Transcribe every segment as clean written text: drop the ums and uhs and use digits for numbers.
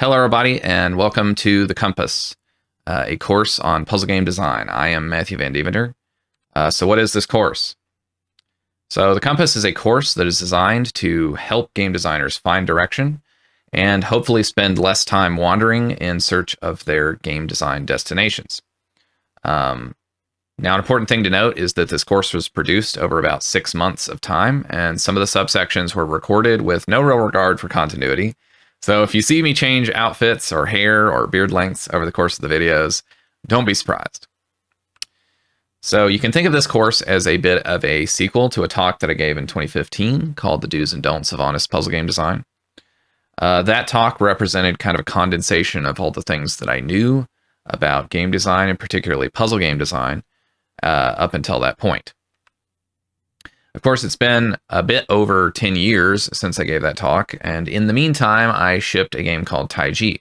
Hello, everybody, and welcome to The Compass, a course on puzzle game design. I am Matthew Van Deventer. So what is this course? So The Compass is a course that is designed to help game designers find direction and hopefully spend less time wandering in search of their game design destinations. Now, an important thing to note is that this course was produced over about 6 months of time, and some of the subsections were recorded with no real regard for continuity. So if you see me change outfits or hair or beard lengths over the course of the videos, don't be surprised. So you can think of this course as a bit of a sequel to a talk that I gave in 2015 called The Do's and Don'ts of Honest Puzzle Game Design. That talk represented kind of a condensation of all the things that I knew about game design, and particularly puzzle game design, up until that point. Of course, it's been a bit over 10 years since I gave that talk, and in the meantime, I shipped a game called Taiji.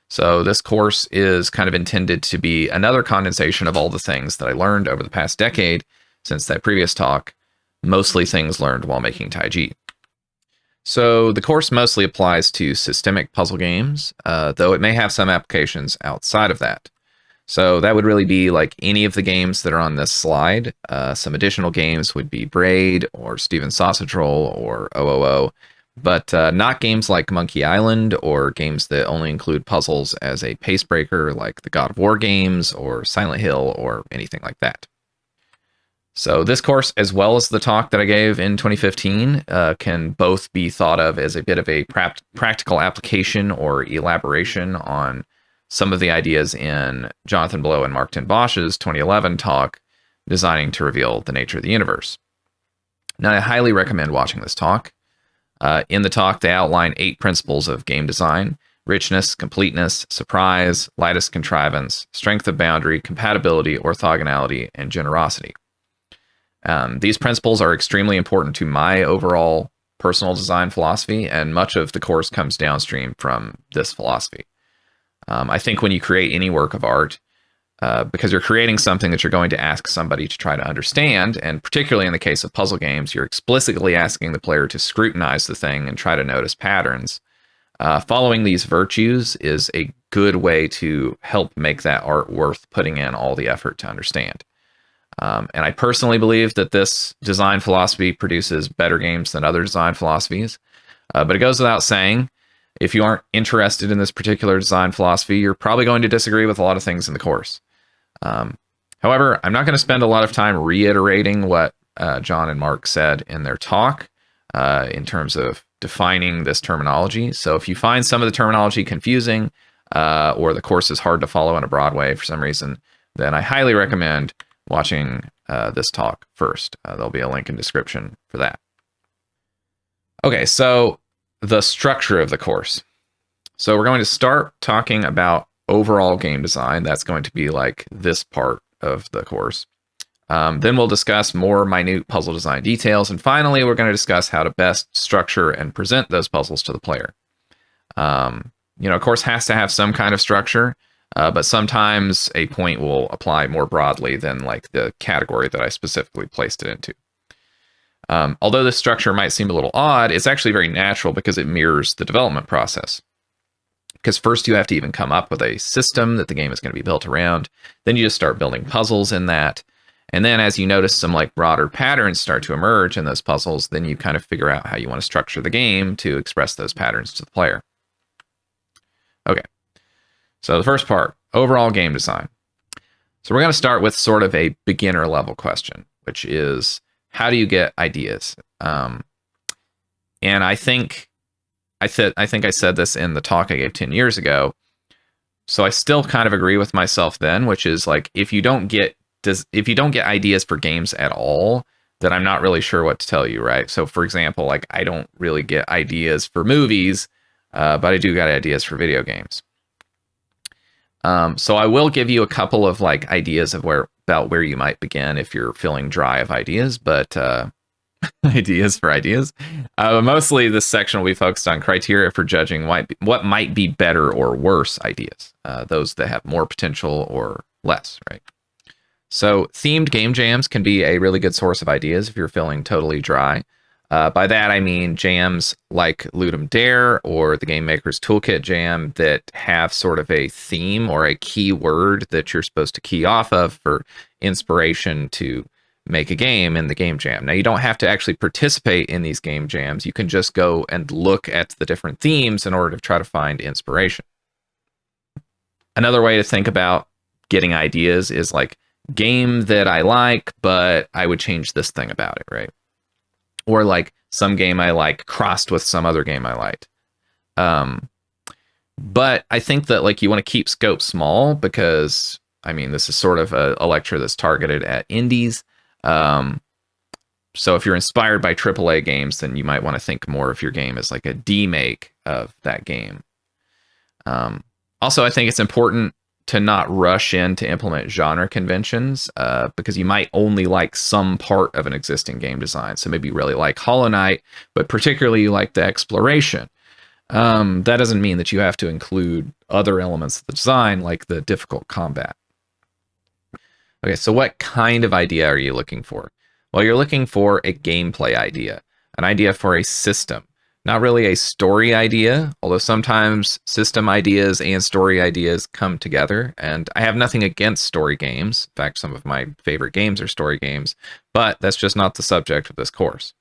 So this course is kind of intended to be another condensation of all the things that I learned over the past decade since that previous talk, mostly things learned while making Taiji. So the course mostly applies to systemic puzzle games, though it may have some applications outside of that. So that would really be like any of the games that are on this slide. Some additional games would be Braid or Steven's Sausage Roll or OOO, but not games like Monkey Island or games that only include puzzles as a pace breaker like the God of War games or Silent Hill or anything like that. So this course, as well as the talk that I gave in 2015, can both be thought of as a bit of a practical application or elaboration on some of the ideas in Jonathan Blow and Mark ten Bosch's 2011 talk, Designing to Reveal the Nature of the Universe. Now, I highly recommend watching this talk. In the talk, they outline 8 principles of game design: richness, completeness, surprise, lightest contrivance, strength of boundary, compatibility, orthogonality, and generosity. These principles are extremely important to my overall personal design philosophy, and much of the course comes downstream from this philosophy. I think when you create any work of art, because you're creating something that you're going to ask somebody to try to understand, and particularly in the case of puzzle games, you're explicitly asking the player to scrutinize the thing and try to notice patterns. Following these virtues is a good way to help make that art worth putting in all the effort to understand. And I personally believe that this design philosophy produces better games than other design philosophies, but it goes without saying, if you aren't interested in this particular design philosophy, you're probably going to disagree with a lot of things in the course. However, I'm not going to spend a lot of time reiterating what John and Mark said in their talk in terms of defining this terminology. So if you find some of the terminology confusing or the course is hard to follow in a broad way for some reason, then I highly recommend watching this talk first. There'll be a link in description for that. Okay, so the structure of the course. So we're going to start talking about overall game design. That's going to be like this part of the course. Then we'll discuss more minute puzzle design details. And finally, we're going to discuss how to best structure and present those puzzles to the player. A course has to have some kind of structure, but sometimes a point will apply more broadly than like the category that I specifically placed it into. Although this structure might seem a little odd, it's actually very natural because it mirrors the development process. Because first you have to even come up with a system that the game is going to be built around. Then you just start building puzzles in that. And then as you notice some like broader patterns start to emerge in those puzzles, then you kind of figure out how you want to structure the game to express those patterns to the player. Okay, so the first part, overall game design. So we're going to start with sort of a beginner level question, which is, how do you get ideas? And I think I said this in the talk I gave 10 years ago. So I still kind of agree with myself then, which is like, if you don't get ideas for games at all, then I'm not really sure what to tell you, right? So for example, like I don't really get ideas for movies, but I do get ideas for video games. So I will give you a couple of like ideas of about where you might begin if you're feeling dry of ideas, but ideas for ideas. Mostly this section will be focused on criteria for judging what might be better or worse ideas, those that have more potential or less, right? So themed game jams can be a really good source of ideas if you're feeling totally dry. By that, I mean jams like Ludum Dare or the Game Maker's Toolkit jam that have sort of a theme or a key word that you're supposed to key off of for inspiration to make a game in the game jam. Now, you don't have to actually participate in these game jams. You can just go and look at the different themes in order to try to find inspiration. Another way to think about getting ideas is like, game that I like, but I would change this thing about it, right? Or like some game I like crossed with some other game I liked. But I think that like you want to keep scope small because, I mean, this is sort of a lecture that's targeted at indies. So if you're inspired by AAA games, then you might want to think more if your game is like a demake of that game. Also, I think it's important to not rush in to implement genre conventions because you might only like some part of an existing game design. So maybe you really like Hollow Knight, but particularly you like the exploration. That doesn't mean that you have to include other elements of the design like the difficult combat. Okay, so what kind of idea are you looking for? Well, you're looking for a gameplay idea, an idea for a system. Not really a story idea, although sometimes system ideas and story ideas come together. And I have nothing against story games. In fact, some of my favorite games are story games, but that's just not the subject of this course.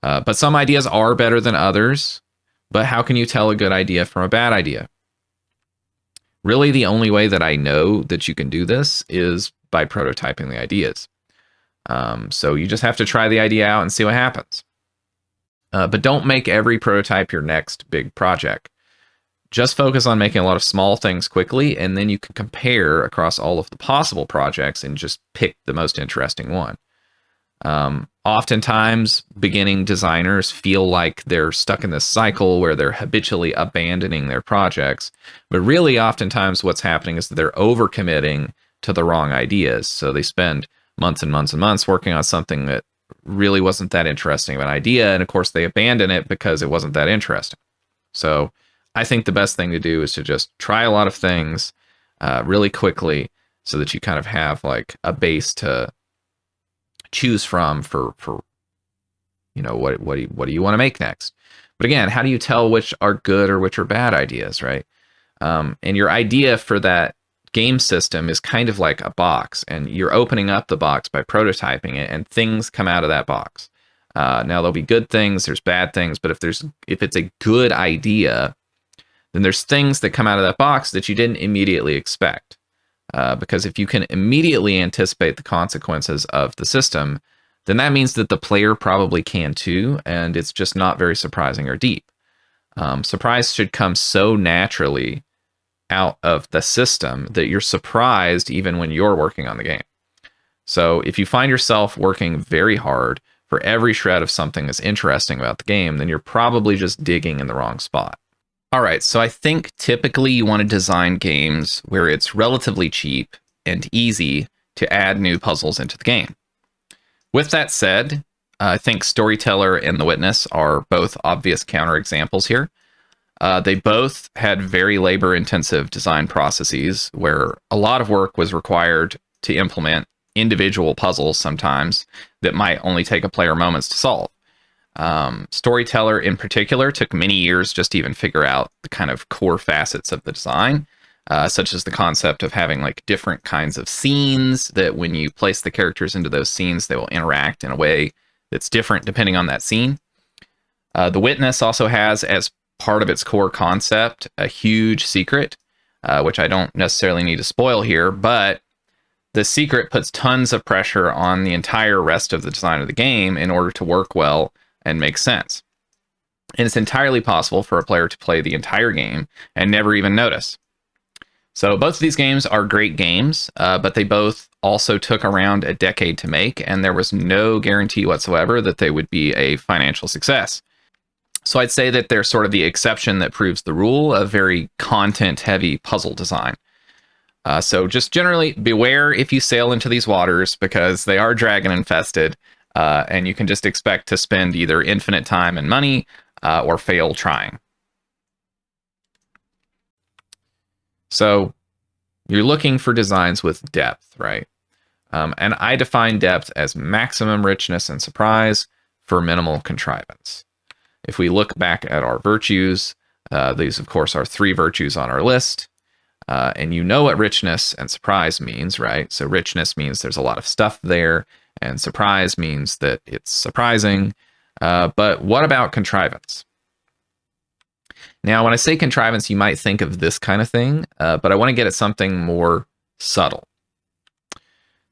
But some ideas are better than others. But how can you tell a good idea from a bad idea? Really, the only way that I know that you can do this is by prototyping the ideas. So you just have to try the idea out and see what happens. But don't make every prototype your next big project. Just focus on making a lot of small things quickly, and then you can compare across all of the possible projects and just pick the most interesting one. Oftentimes, beginning designers feel like they're stuck in this cycle where they're habitually abandoning their projects. But really, oftentimes, what's happening is that they're overcommitting to the wrong ideas. So they spend months and months and months working on something that really wasn't that interesting of an idea, and of course they abandon it because it wasn't that interesting. So I think the best thing to do is to just try a lot of things really quickly so that you kind of have like a base to choose from for you know, what do you want to make next. But again, how do you tell which are good or which are bad ideas, right? And your idea for that game system is kind of like a box, and you're opening up the box by prototyping it, and things come out of that box. Now there'll be good things, there's bad things, but if it's a good idea, then there's things that come out of that box that you didn't immediately expect. Because if you can immediately anticipate the consequences of the system, then that means that the player probably can too, and it's just not very surprising or deep. Surprise should come so naturally out of the system that you're surprised even when you're working on the game. So if you find yourself working very hard for every shred of something that's interesting about the game, then you're probably just digging in the wrong spot. All right, so I think typically you want to design games where it's relatively cheap and easy to add new puzzles into the game. With that said, I think Storyteller and The Witness are both obvious counterexamples here. They both had very labor-intensive design processes where a lot of work was required to implement individual puzzles sometimes that might only take a player moments to solve. Storyteller in particular took many years just to even figure out the kind of core facets of the design, such as the concept of having like different kinds of scenes that when you place the characters into those scenes, they will interact in a way that's different depending on that scene. The Witness also has, as part of its core concept, a huge secret, which I don't necessarily need to spoil here, but the secret puts tons of pressure on the entire rest of the design of the game in order to work well and make sense. And it's entirely possible for a player to play the entire game and never even notice. So both of these games are great games, but they both also took around a decade to make, and there was no guarantee whatsoever that they would be a financial success. So I'd say that they're sort of the exception that proves the rule of very content-heavy puzzle design. So just generally beware if you sail into these waters, because they are dragon-infested, and you can just expect to spend either infinite time and money or fail trying. So you're looking for designs with depth, right? And I define depth as maximum richness and surprise, for minimal contrivance. If we look back at our virtues, these of course are 3 virtues on our list. And you know what richness and surprise means, right? So richness means there's a lot of stuff there, and surprise means that it's surprising. But what about contrivance? Now, when I say contrivance, you might think of this kind of thing, but I want to get at something more subtle.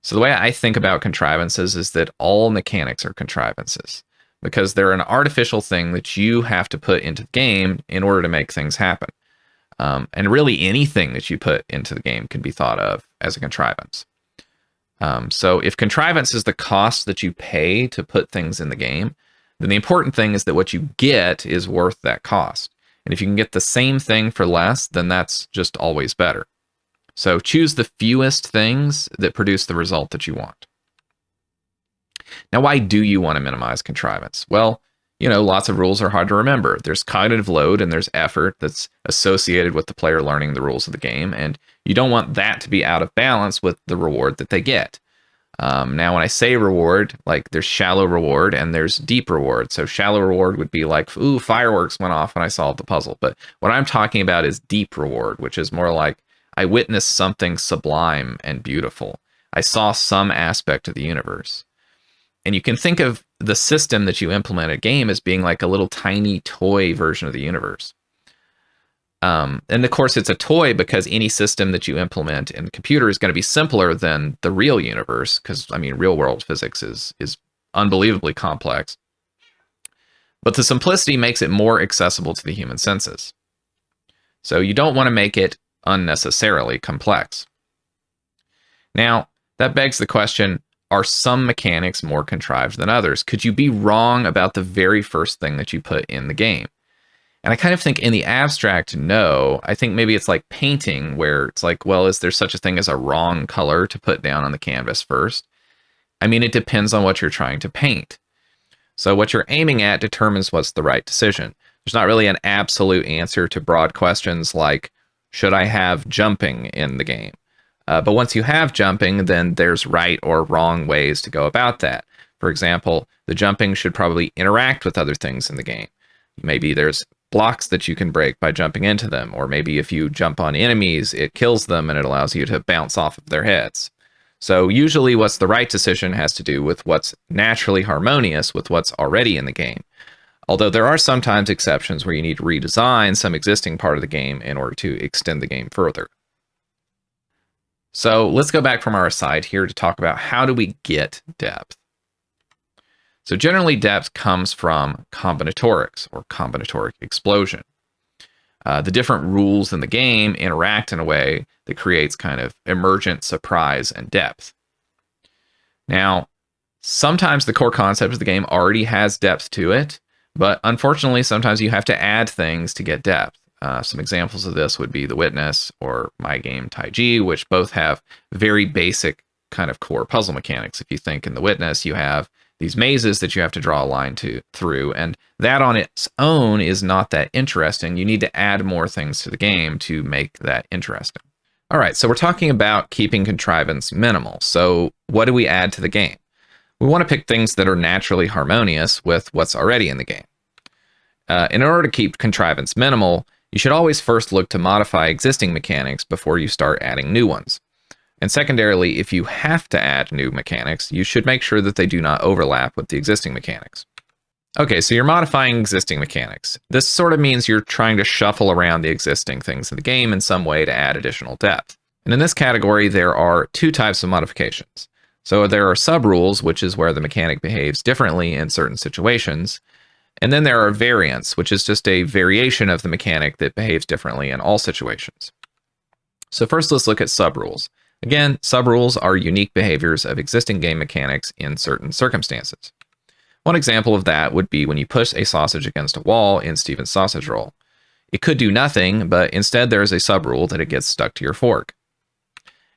So the way I think about contrivances is that all mechanics are contrivances, because they're an artificial thing that you have to put into the game in order to make things happen. And really anything that you put into the game can be thought of as a contrivance. So if contrivance is the cost that you pay to put things in the game, then the important thing is that what you get is worth that cost. And if you can get the same thing for less, then that's just always better. So choose the fewest things that produce the result that you want. Now, why do you want to minimize contrivance? Well, you know, lots of rules are hard to remember. There's cognitive load and there's effort that's associated with the player learning the rules of the game, and you don't want that to be out of balance with the reward that they get. Now, when I say reward, like there's shallow reward and there's deep reward. So shallow reward would be like, ooh, fireworks went off when I solved the puzzle. But what I'm talking about is deep reward, which is more like I witnessed something sublime and beautiful. I saw some aspect of the universe. And you can think of the system that you implement a game as being like a little tiny toy version of the universe. And of course, it's a toy because any system that you implement in a computer is going to be simpler than the real universe, because, I mean, real world physics is unbelievably complex. But the simplicity makes it more accessible to the human senses. So you don't want to make it unnecessarily complex. Now, that begs the question, are some mechanics more contrived than others? Could you be wrong about the very first thing that you put in the game? And I kind of think in the abstract, no. I think maybe it's like painting, where it's like, well, is there such a thing as a wrong color to put down on the canvas first? I mean, it depends on what you're trying to paint. So what you're aiming at determines what's the right decision. There's not really an absolute answer to broad questions like, should I have jumping in the game? But once you have jumping, then there's right or wrong ways to go about that. For example, the jumping should probably interact with other things in the game. Maybe there's blocks that you can break by jumping into them, or maybe if you jump on enemies, it kills them and it allows you to bounce off of their heads. So usually what's the right decision has to do with what's naturally harmonious with what's already in the game. Although there are sometimes exceptions where you need to redesign some existing part of the game in order to extend the game further. So let's go back from our aside here to talk about how do we get depth. So generally depth comes from combinatorics or combinatoric explosion. The different rules in the game interact in a way that creates kind of emergent surprise and depth. Now, sometimes the core concept of the game already has depth to it, but unfortunately sometimes you have to add things to get depth. Some examples of this would be The Witness or my game Taiji, which both have very basic kind of core puzzle mechanics. If you think in The Witness, you have these mazes that you have to draw a line through, and that on its own is not that interesting. You need to add more things to the game to make that interesting. All right, so we're talking about keeping contrivance minimal. So what do we add to the game? We want to pick things that are naturally harmonious with what's already in the game. In order to keep contrivance minimal, you should always first look to modify existing mechanics before you start adding new ones. And secondarily, if you have to add new mechanics, you should make sure that they do not overlap with the existing mechanics. Okay, so you're modifying existing mechanics. This sort of means you're trying to shuffle around the existing things in the game in some way to add additional depth. And in this category, there are 2 types of modifications. So there are sub-rules, which is where the mechanic behaves differently in certain situations. And then there are variants, which is just a variation of the mechanic that behaves differently in all situations. So first, let's look at sub-rules. Again, sub-rules are unique behaviors of existing game mechanics in certain circumstances. One example of that would be when you push a sausage against a wall in Steven's sausage roll. It could do nothing, but instead there is a sub-rule that it gets stuck to your fork.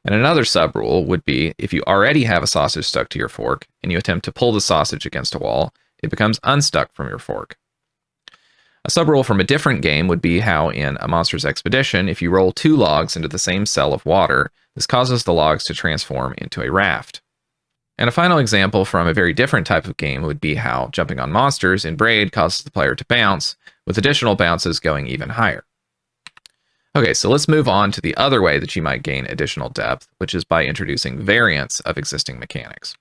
And another sub-rule would be if you already have a sausage stuck to your fork and you attempt to pull the sausage against a wall, it becomes unstuck from your fork. A sub-rule from a different game would be how in A Monster's Expedition, if you roll 2 logs into the same cell of water, this causes the logs to transform into a raft. And a final example from a very different type of game would be how jumping on monsters in Braid causes the player to bounce, with additional bounces going even higher. Okay, so let's move on to the other way that you might gain additional depth, which is by introducing variants of existing mechanics.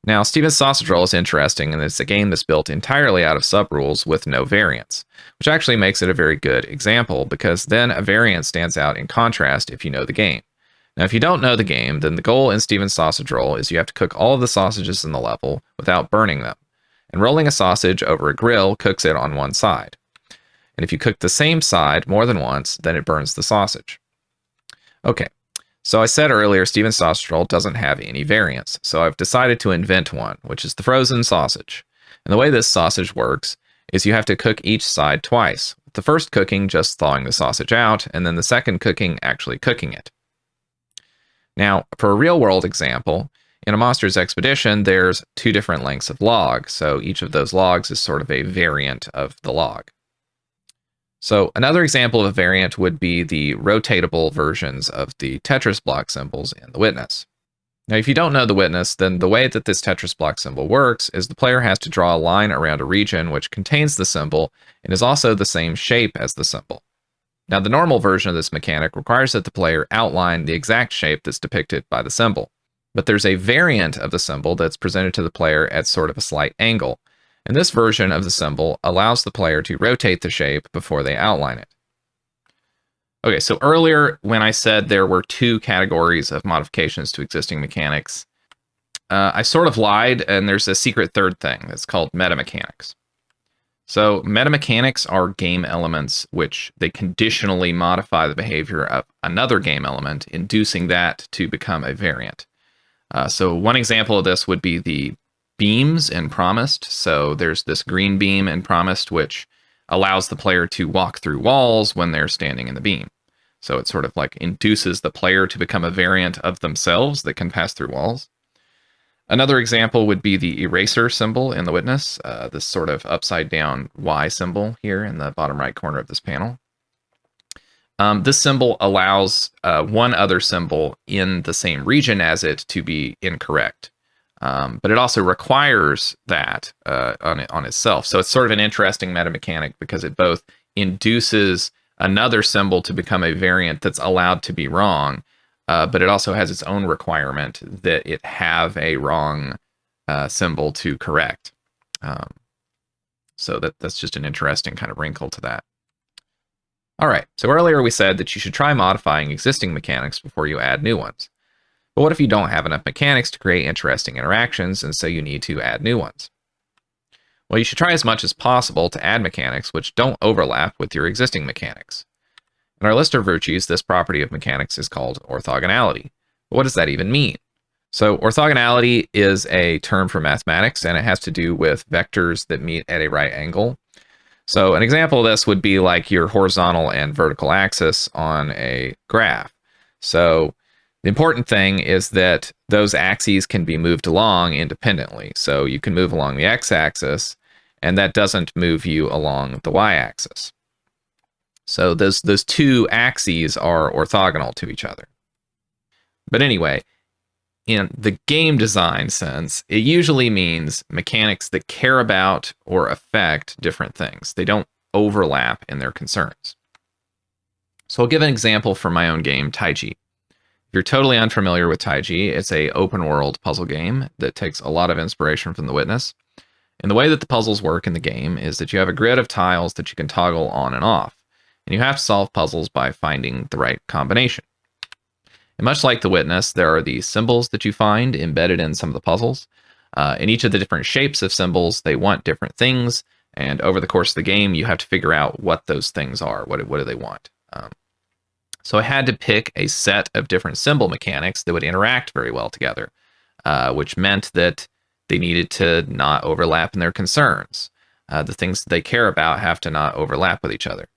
Now, Steven's Sausage Roll is interesting, and it's a game that's built entirely out of subrules with no variants, which actually makes it a very good example, because then a variant stands out in contrast if you know the game. Now, if you don't know the game, then the goal in Steven's Sausage Roll is you have to cook all of the sausages in the level without burning them. And rolling a sausage over a grill cooks it on one side. And if you cook the same side more than once, then it burns the sausage. Okay, so I said earlier Steven's Sausage Roll doesn't have any variants, so I've decided to invent one, which is the frozen sausage. And the way this sausage works is you have to cook each side twice. The first cooking just thawing the sausage out, and then the second cooking actually cooking it. Now, for a real-world example, in a Monsters Expedition, there's 2 different lengths of log, so each of those logs is sort of a variant of the log. So another example of a variant would be the rotatable versions of the Tetris block symbols in the Witness. Now, if you don't know the Witness, then the way that this Tetris block symbol works is the player has to draw a line around a region which contains the symbol and is also the same shape as the symbol. Now, the normal version of this mechanic requires that the player outline the exact shape that's depicted by the symbol. But there's a variant of the symbol that's presented to the player at sort of a slight angle. And this version of the symbol allows the player to rotate the shape before they outline it. Okay, so earlier when I said there were 2 categories of modifications to existing mechanics, I sort of lied, and there's a secret third thing that's called metamechanics. So metamechanics are game elements which they conditionally modify the behavior of another game element, inducing that to become a variant. So one example of this would be the beams in Promesst. So there's this green beam in Promesst which allows the player to walk through walls when they're standing in the beam. So it sort of like induces the player to become a variant of themselves that can pass through walls. Another example would be the eraser symbol in the Witness, this sort of upside down Y symbol here in the bottom right corner of this panel. This symbol allows one other symbol in the same region as it to be incorrect. But it also requires that on itself. So it's sort of an interesting metamechanic because it both induces another symbol to become a variant that's allowed to be wrong, but it also has its own requirement that it have a wrong symbol to correct. So that's just an interesting kind of wrinkle to that. All right, so earlier we said that you should try modifying existing mechanics before you add new ones. But what if you don't have enough mechanics to create interesting interactions, and so you need to add new ones? Well, you should try as much as possible to add mechanics which don't overlap with your existing mechanics. In our list of virtues, this property of mechanics is called orthogonality. But what does that even mean? So orthogonality is a term for mathematics, and it has to do with vectors that meet at a right angle. So an example of this would be like your horizontal and vertical axis on a graph. So the important thing is that those axes can be moved along independently. So you can move along the x-axis, and that doesn't move you along the y-axis. So those 2 axes are orthogonal to each other. But anyway, in the game design sense, it usually means mechanics that care about or affect different things. They don't overlap in their concerns. So I'll give an example from my own game, Taiji. If you're totally unfamiliar with Taiji, it's an open-world puzzle game that takes a lot of inspiration from The Witness. And the way that the puzzles work in the game is that you have a grid of tiles that you can toggle on and off. And you have to solve puzzles by finding the right combination. And much like The Witness, there are these symbols that you find embedded in some of the puzzles. In each of the different shapes of symbols, they want different things. And over the course of the game, you have to figure out what those things are. What do they want? So I had to pick a set of different symbol mechanics that would interact very well together, which meant that they needed to not overlap in their concerns. The things that they care about have to not overlap with each other.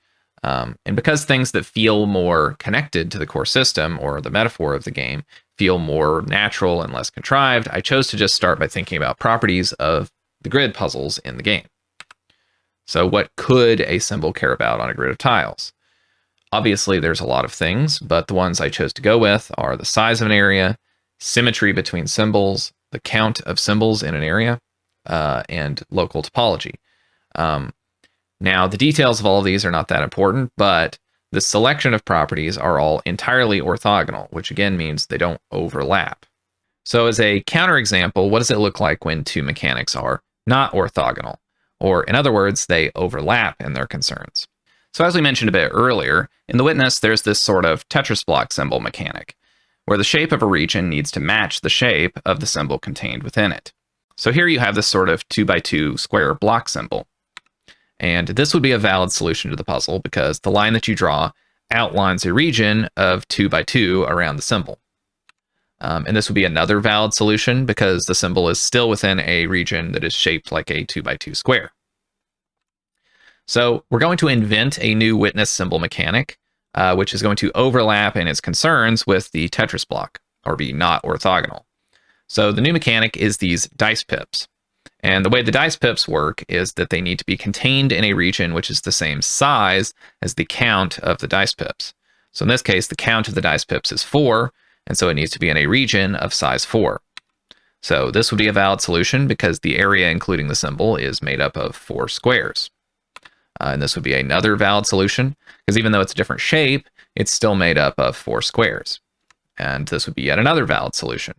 And because things that feel more connected to the core system or the metaphor of the game feel more natural and less contrived, I chose to just start by thinking about properties of the grid puzzles in the game. So what could a symbol care about on a grid of tiles? Obviously, there's a lot of things, but the ones I chose to go with are the size of an area, symmetry between symbols, the the count of symbols in an area, and local topology. Now, the details of all of these are not that important, but the selection of properties are all entirely orthogonal, which again means they don't overlap. So as a counterexample, what does it look like when two mechanics are not orthogonal? Or in other words, they overlap in their concerns. So as we mentioned a bit earlier, in the witness, there's this sort of Tetris block symbol mechanic, where the shape of a region needs to match the shape of the symbol contained within it. So here you have this sort of 2x2 square block symbol. And this would be a valid solution to the puzzle because the line that you draw outlines a region of 2x2 around the symbol. And this would be another valid solution because the symbol is still within a region that is shaped like a 2x2 square. So we're going to invent a new witness symbol mechanic, which is going to overlap in its concerns with the Tetris block, or be not orthogonal. So the new mechanic is these dice pips. And the way the dice pips work is that they need to be contained in a region which is the same size as the count of the dice pips. So in this case, the count of the dice pips is 4, and so it needs to be in a region of size 4. So this would be a valid solution because the area including the symbol is made up of 4 squares. And this would be another valid solution because even though it's a different shape, it's still made up of 4 squares. And this would be yet another valid solution.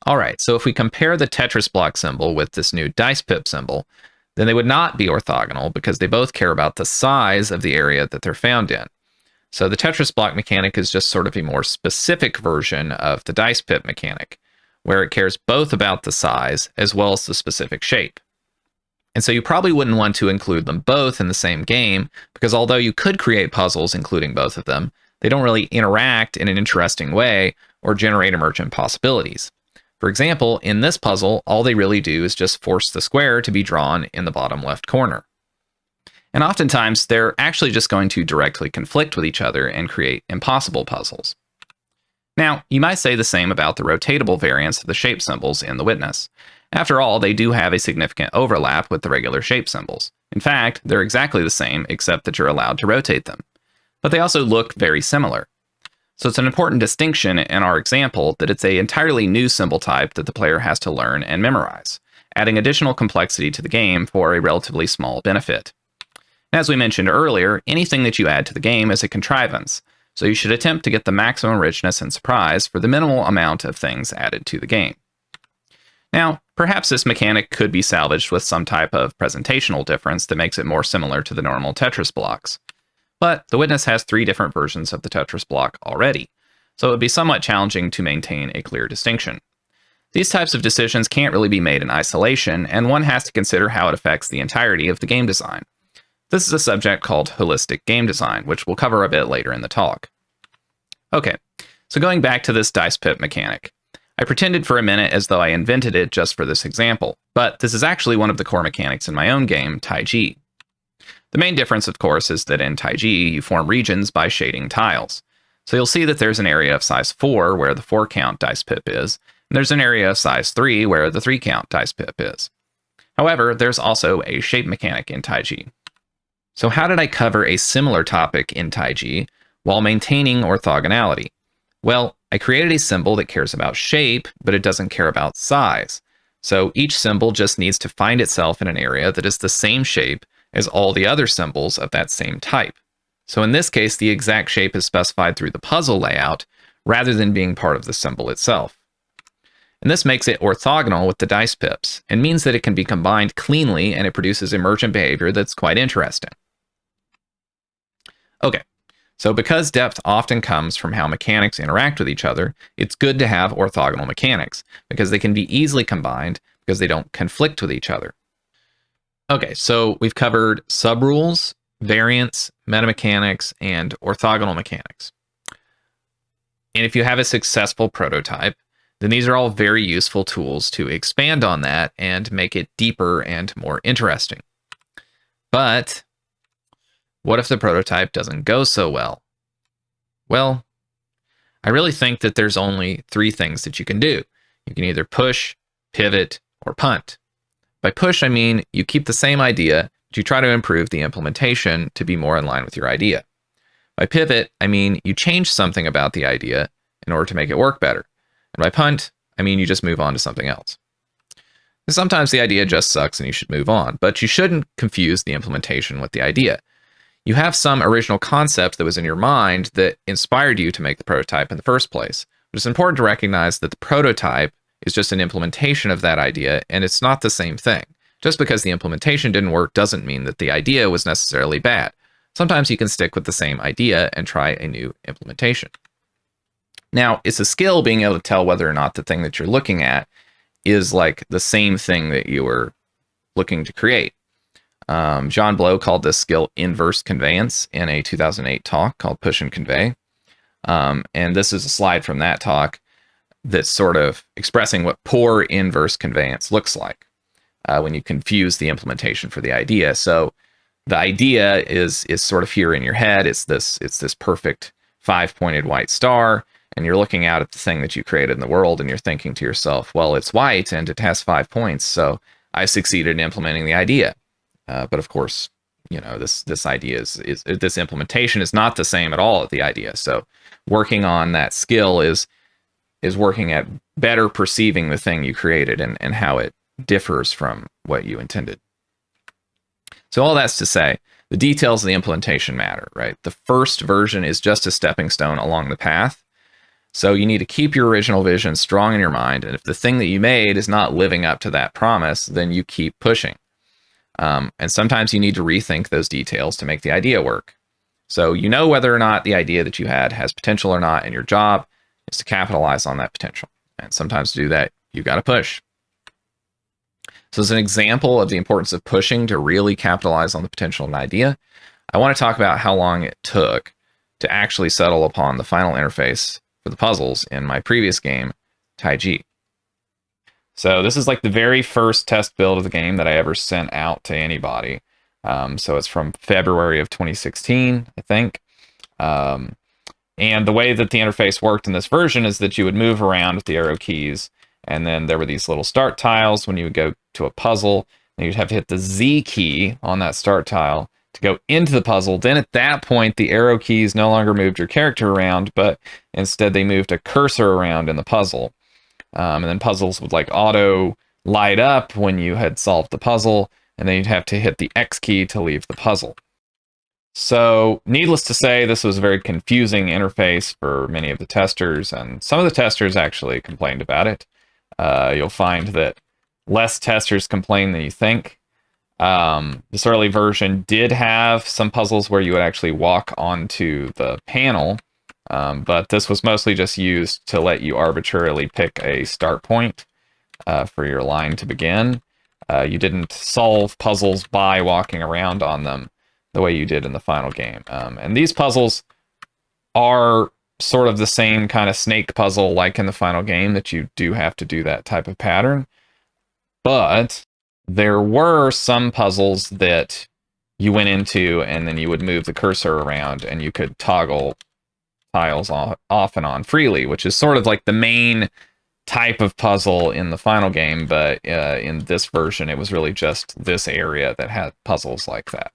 All right, so if we compare the Tetris block symbol with this new dice pip symbol, then they would not be orthogonal because they both care about the size of the area that they're found in. So the Tetris block mechanic is just sort of a more specific version of the dice pip mechanic, where it cares both about the size as well as the specific shape. And so you probably wouldn't want to include them both in the same game, because although you could create puzzles including both of them, they don't really interact in an interesting way or generate emergent possibilities. For example, in this puzzle, all they really do is just force the square to be drawn in the bottom left corner. And oftentimes, they're actually just going to directly conflict with each other and create impossible puzzles. Now, you might say the same about the rotatable variants of the shape symbols in the witness. After all, they do have a significant overlap with the regular shape symbols. In fact, they're exactly the same, except that you're allowed to rotate them. But they also look very similar. So it's an important distinction in our example that it's an entirely new symbol type that the player has to learn and memorize, adding additional complexity to the game for a relatively small benefit. As we mentioned earlier, anything that you add to the game is a contrivance, so you should attempt to get the maximum richness and surprise for the minimal amount of things added to the game. Now, perhaps this mechanic could be salvaged with some type of presentational difference that makes it more similar to the normal Tetris blocks. But the witness has 3 different versions of the Tetris block already, so it would be somewhat challenging to maintain a clear distinction. These types of decisions can't really be made in isolation, and one has to consider how it affects the entirety of the game design. This is a subject called holistic game design, which we'll cover a bit later in the talk. Okay, so going back to this dice pip mechanic. I pretended for a minute as though I invented it just for this example, but this is actually one of the core mechanics in my own game, Taiji. The main difference, of course, is that in Taiji, you form regions by shading tiles. So you'll see that there's an area of size 4 where the 4 count dice pip is, and there's an area of size 3 where the 3 count dice pip is. However, there's also a shape mechanic in Taiji. So how did I cover a similar topic in Taiji while maintaining orthogonality? Well, I created a symbol that cares about shape, but it doesn't care about size. So each symbol just needs to find itself in an area that is the same shape as all the other symbols of that same type. So in this case, the exact shape is specified through the puzzle layout rather than being part of the symbol itself. And this makes it orthogonal with the dice pips and means that it can be combined cleanly and it produces emergent behavior that's quite interesting. Okay, so because depth often comes from how mechanics interact with each other, it's good to have orthogonal mechanics because they can be easily combined because they don't conflict with each other. Okay, so we've covered subrules, variants, metamechanics, and orthogonal mechanics. And if you have a successful prototype, then these are all very useful tools to expand on that and make it deeper and more interesting. But what if the prototype doesn't go so well? Well, I really think that there's only 3 things that you can do. You can either push, pivot, or punt. By push, I mean you keep the same idea, but you try to improve the implementation to be more in line with your idea. By pivot, I mean you change something about the idea in order to make it work better. And by punt, I mean, you just move on to something else. And sometimes the idea just sucks and you should move on, but you shouldn't confuse the implementation with the idea. You have some original concept that was in your mind that inspired you to make the prototype in the first place. But it's important to recognize that the prototype is just an implementation of that idea, and it's not the same thing. Just because the implementation didn't work doesn't mean that the idea was necessarily bad. Sometimes you can stick with the same idea and try a new implementation. Now, it's a skill being able to tell whether or not the thing that you're looking at is like the same thing that you were looking to create. John Blow called this skill inverse conveyance in a 2008 talk called Push and Convey. And this is a slide from that talk that's sort of expressing what poor inverse conveyance looks like when you confuse the implementation for the idea. So the idea is sort of here in your head. It's this perfect 5-pointed white star, and you're looking out at the thing that you created in the world, and you're thinking to yourself, well, it's white and it has 5 points, so I succeeded in implementing the idea. But of course, you know, this idea is this implementation is not the same at all at the idea. So working on that skill is working at better perceiving the thing you created and how it differs from what you intended. So all that's to say, the details of the implementation matter, right? The first version is just a stepping stone along the path. So you need to keep your original vision strong in your mind. And if the thing that you made is not living up to that promise, then you keep pushing. And sometimes you need to rethink those details to make the idea work. So you know whether or not the idea that you had has potential or not, and your job is to capitalize on that potential. And sometimes to do that, you've got to push. So as an example of the importance of pushing to really capitalize on the potential of an idea, I want to talk about how long it took to actually settle upon the final interface for the puzzles in my previous game, Taiji. So this is like the very first test build of the game that I ever sent out to anybody. So it's from February of 2016, I think. And the way that the interface worked in this version is that you would move around with the arrow keys, and then there were these little start tiles when you would go to a puzzle, and you'd have to hit the Z key on that start tile to go into the puzzle. Then at that point, the arrow keys no longer moved your character around, but instead they moved a cursor around in the puzzle. And then puzzles would like auto light up when you had solved the puzzle, and then you'd have to hit the X key to leave the puzzle. So needless to say, this was a very confusing interface for many of the testers, and some of the testers actually complained about it. You'll find that less testers complain than you think. This early version did have some puzzles where you would actually walk onto the panel, but this was mostly just used to let you arbitrarily pick a start point for your line to begin. You didn't solve puzzles by walking around on them the way you did in the final game. And these puzzles are sort of the same kind of snake puzzle like in the final game, that you do have to do that type of pattern. But there were some puzzles that you went into and then you would move the cursor around and you could toggle tiles off and on freely, which is sort of like the main type of puzzle in the final game. But in this version, it was really just this area that had puzzles like that.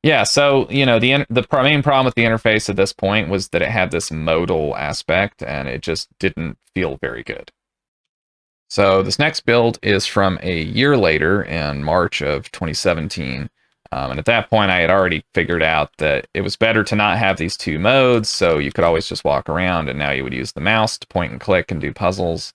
Yeah, so, you know, the main problem with the interface at this point was that it had this modal aspect, and it just didn't feel very good. So this next build is from a year later, in March of 2017. And at that point, I had already figured out that it was better to not have these two modes, so you could always just walk around, and now you would use the mouse to point and click and do puzzles.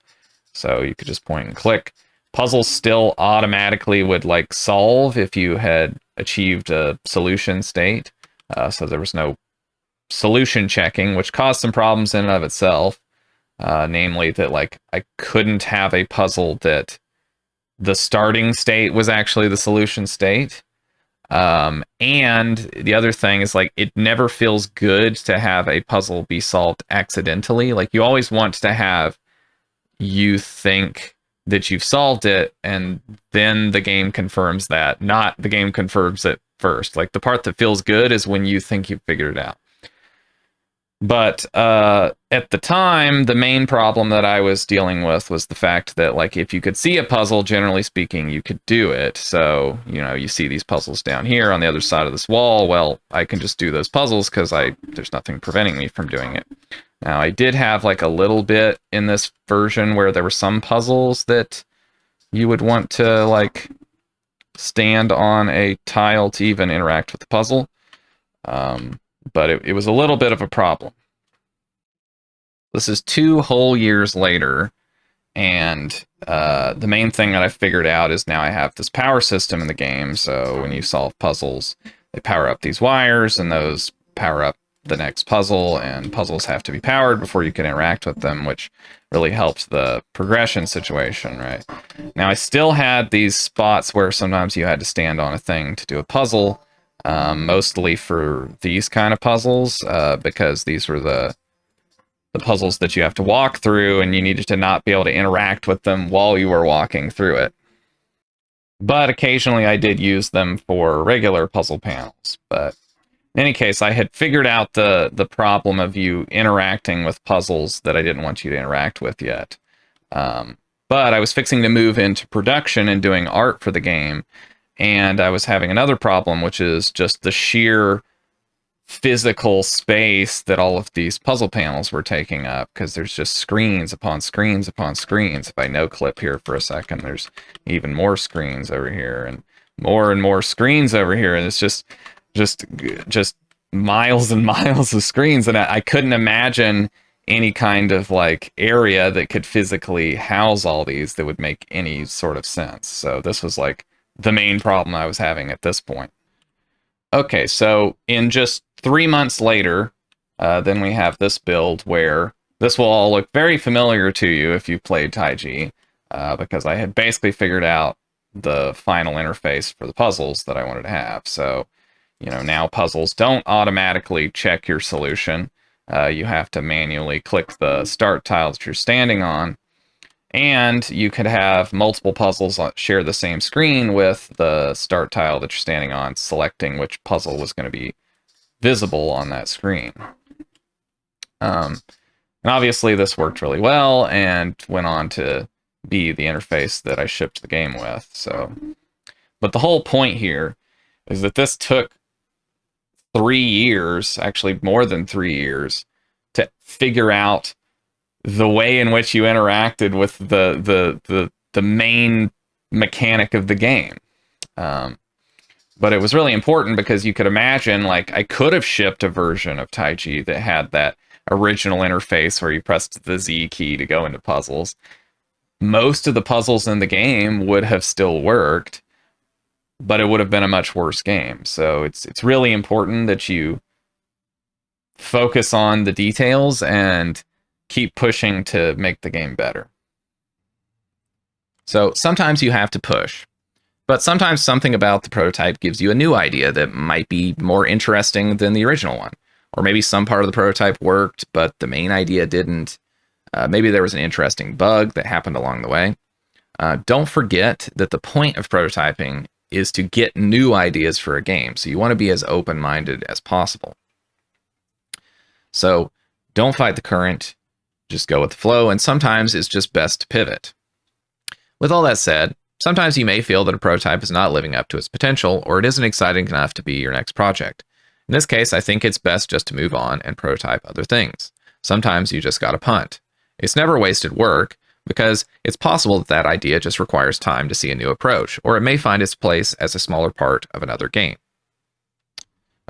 So you could just point and click. Puzzles still automatically would like solve if you had achieved a solution state. So there was no solution checking, which caused some problems in and of itself. Namely that like I couldn't have a puzzle that the starting state was actually the solution state. And the other thing is like it never feels good to have a puzzle be solved accidentally. Like you always want to have you think that you've solved it, and then the game confirms that, not the game confirms it first. Like the part that feels good is when you think you've figured it out. But at the time, the main problem that I was dealing with was the fact that, like, if you could see a puzzle, generally speaking, you could do it. So, you know, you see these puzzles down here on the other side of this wall. Well, I can just do those puzzles because there's nothing preventing me from doing it. Now, I did have like a little bit in this version where there were some puzzles that you would want to like stand on a tile to even interact with the puzzle. But it was a little bit of a problem. This is 2 whole years later, and the main thing that I figured out is now I have this power system in the game, so when you solve puzzles, they power up these wires, and those power up the next puzzle, and puzzles have to be powered before you can interact with them, which really helps the progression situation, right? Now, I still had these spots where sometimes you had to stand on a thing to do a puzzle, mostly for these kind of puzzles, because these were the puzzles that you have to walk through, and you needed to not be able to interact with them while you were walking through it. But occasionally I did use them for regular puzzle panels. But in any case, I had figured out the problem of you interacting with puzzles that I didn't want you to interact with yet. But I was fixing to move into production and doing art for the game, and I was having another problem, which is just the sheer physical space that all of these puzzle panels were taking up, because there's just screens upon screens upon screens. If I no clip here for a second, there's even more screens over here and more screens over here, and it's just miles and miles of screens, and I couldn't imagine any kind of like area that could physically house all these that would make any sort of sense. So this was like the main problem I was having at this point. Okay, so in just 3 months later, then we have this build where this will all look very familiar to you if you played Taiji, because I had basically figured out the final interface for the puzzles that I wanted to have. So, you know, now puzzles don't automatically check your solution. You have to manually click the start tile that you're standing on. And you could have multiple puzzles share the same screen with the start tile that you're standing on, selecting which puzzle was going to be visible on that screen. And obviously this worked really well and went on to be the interface that I shipped the game with. So, but the whole point here is that this took 3 years, actually more than 3 years, to figure out the way in which you interacted with the main mechanic of the game. But it was really important because you could imagine, like, I could have shipped a version of Taiji that had that original interface where you pressed the Z key to go into puzzles. Most of the puzzles in the game would have still worked, but it would have been a much worse game. So it's really important that you focus on the details and keep pushing to make the game better. So sometimes you have to push, but sometimes something about the prototype gives you a new idea that might be more interesting than the original one. Or maybe some part of the prototype worked, but the main idea didn't. Maybe there was an interesting bug that happened along the way. Don't forget that the point of prototyping is to get new ideas for a game. So you want to be as open-minded as possible. So don't fight the current. Just go with the flow, and sometimes it's just best to pivot. With all that said, sometimes you may feel that a prototype is not living up to its potential, or it isn't exciting enough to be your next project. In this case, I think it's best just to move on and prototype other things. Sometimes you just gotta punt. It's never wasted work, because it's possible that that idea just requires time to see a new approach, or it may find its place as a smaller part of another game.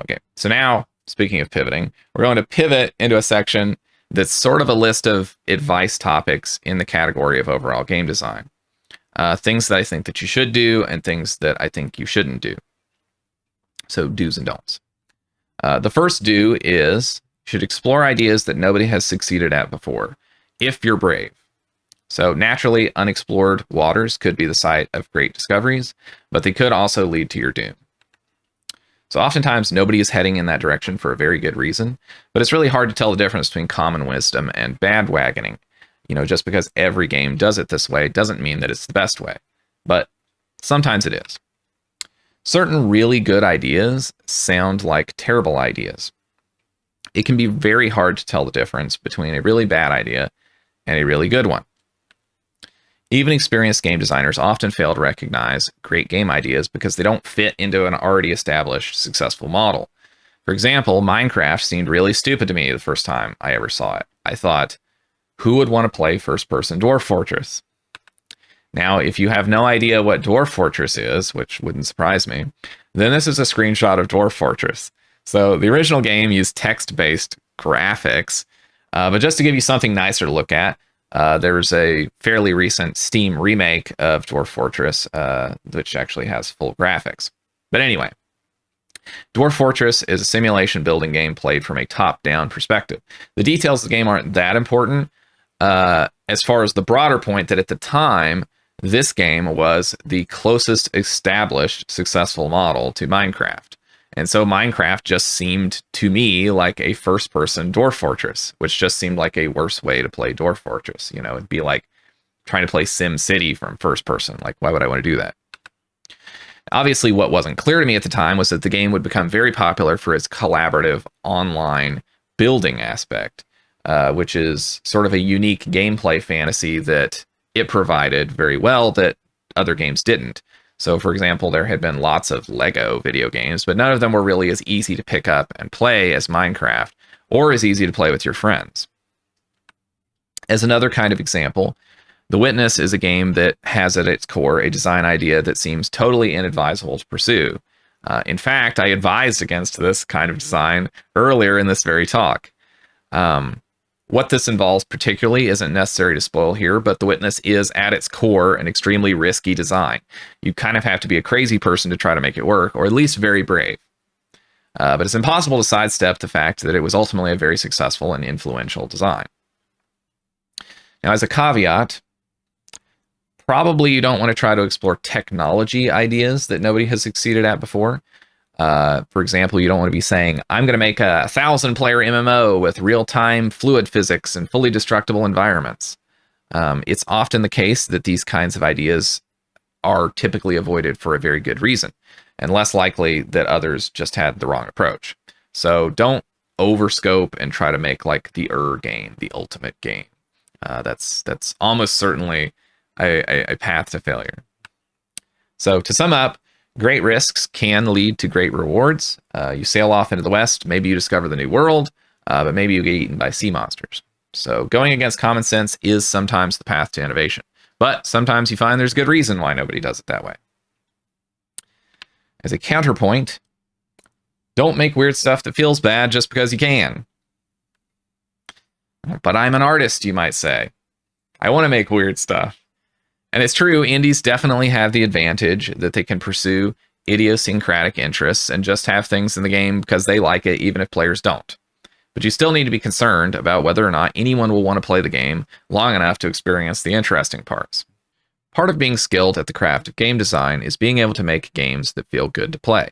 Okay, so now, speaking of pivoting, we're going to pivot into a section that's sort of a list of advice topics in the category of overall game design. Things that I think that you should do and things that I think you shouldn't do. So do's and don'ts. The first do is you should explore ideas that nobody has succeeded at before, if you're brave. So naturally, unexplored waters could be the site of great discoveries, but they could also lead to your doom. So oftentimes nobody is heading in that direction for a very good reason, but it's really hard to tell the difference between common wisdom and bandwagoning. You know, just because every game does it this way doesn't mean that it's the best way, but sometimes it is. Certain really good ideas sound like terrible ideas. It can be very hard to tell the difference between a really bad idea and a really good one. Even experienced game designers often fail to recognize great game ideas because they don't fit into an already established successful model. For example, Minecraft seemed really stupid to me the first time I ever saw it. I thought, who would want to play first-person Dwarf Fortress? Now, if you have no idea what Dwarf Fortress is, which wouldn't surprise me, then this is a screenshot of Dwarf Fortress. So the original game used text-based graphics, but just to give you something nicer to look at, there's a fairly recent Steam remake of Dwarf Fortress, which actually has full graphics. But anyway, Dwarf Fortress is a simulation building game played from a top-down perspective. The details of the game aren't that important, as far as the broader point that at the time, this game was the closest established successful model to Minecraft. And so Minecraft just seemed to me like a first-person Dwarf Fortress, which just seemed like a worse way to play Dwarf Fortress. You know, it'd be like trying to play Sim City from first person. Like, why would I want to do that? Obviously, what wasn't clear to me at the time was that the game would become very popular for its collaborative online building aspect, which is sort of a unique gameplay fantasy that it provided very well that other games didn't. So, for example, there had been lots of Lego video games, but none of them were really as easy to pick up and play as Minecraft, or as easy to play with your friends. As another kind of example, The Witness is a game that has at its core a design idea that seems totally inadvisable to pursue. In fact, I advised against this kind of design earlier in this very talk. What this involves particularly isn't necessary to spoil here, but The Witness is at its core an extremely risky design. You kind of have to be a crazy person to try to make it work, or at least very brave. But it's impossible to sidestep the fact that it was ultimately a very successful and influential design. Now, as a caveat, probably you don't want to try to explore technology ideas that nobody has succeeded at before. For example, you don't want to be saying, I'm going to make a 1,000-player MMO with real-time fluid physics and fully destructible environments. It's often the case that these kinds of ideas are typically avoided for a very good reason, and less likely that others just had the wrong approach. So don't overscope and try to make like the game, the ultimate game. That's almost certainly a path to failure. So to sum up, great risks can lead to great rewards. You sail off into the west, maybe you discover the new world, but maybe you get eaten by sea monsters. So going against common sense is sometimes the path to innovation. But sometimes you find there's good reason why nobody does it that way. As a counterpoint, don't make weird stuff that feels bad just because you can. But I'm an artist, you might say. I want to make weird stuff. And it's true, indies definitely have the advantage that they can pursue idiosyncratic interests and just have things in the game because they like it, even if players don't. But you still need to be concerned about whether or not anyone will want to play the game long enough to experience the interesting parts. Part of being skilled at the craft of game design is being able to make games that feel good to play.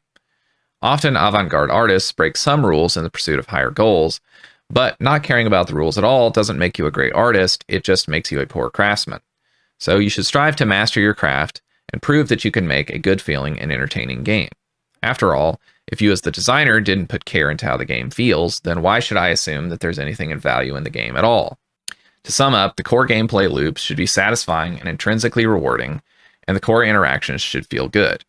Often avant-garde artists break some rules in the pursuit of higher goals, but not caring about the rules at all doesn't make you a great artist, it just makes you a poor craftsman. So you should strive to master your craft and prove that you can make a good feeling and entertaining game. After all, if you as the designer didn't put care into how the game feels, then why should I assume that there's anything of value in the game at all? To sum up, the core gameplay loops should be satisfying and intrinsically rewarding, and the core interactions should feel good.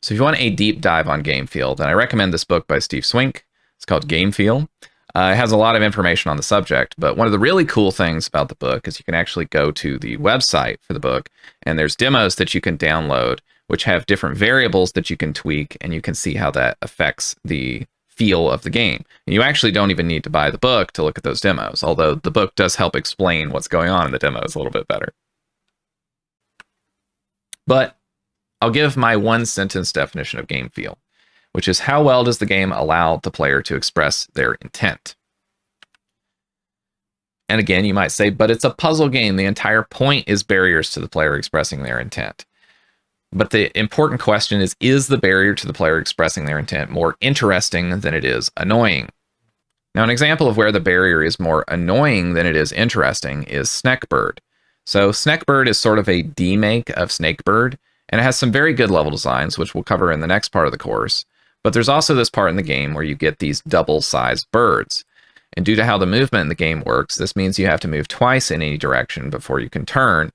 So if you want a deep dive on game feel, then I recommend this book by Steve Swink. It's called Game Feel. It has a lot of information on the subject, but one of the really cool things about the book is you can actually go to the website for the book, and there's demos that you can download, which have different variables that you can tweak, and you can see how that affects the feel of the game. And you actually don't even need to buy the book to look at those demos, although the book does help explain what's going on in the demos a little bit better. But I'll give my one-sentence definition of game feel, which is how well does the game allow the player to express their intent? And again, you might say, but it's a puzzle game. The entire point is barriers to the player expressing their intent. But the important question is the barrier to the player expressing their intent more interesting than it is annoying? Now, an example of where the barrier is more annoying than it is interesting is Snekburd. So Snekburd is sort of a demake of Snekburd, and it has some very good level designs, which we'll cover in the next part of the course. But there's also this part in the game where you get these double-sized birds. And due to how the movement in the game works, this means you have to move twice in any direction before you can turn.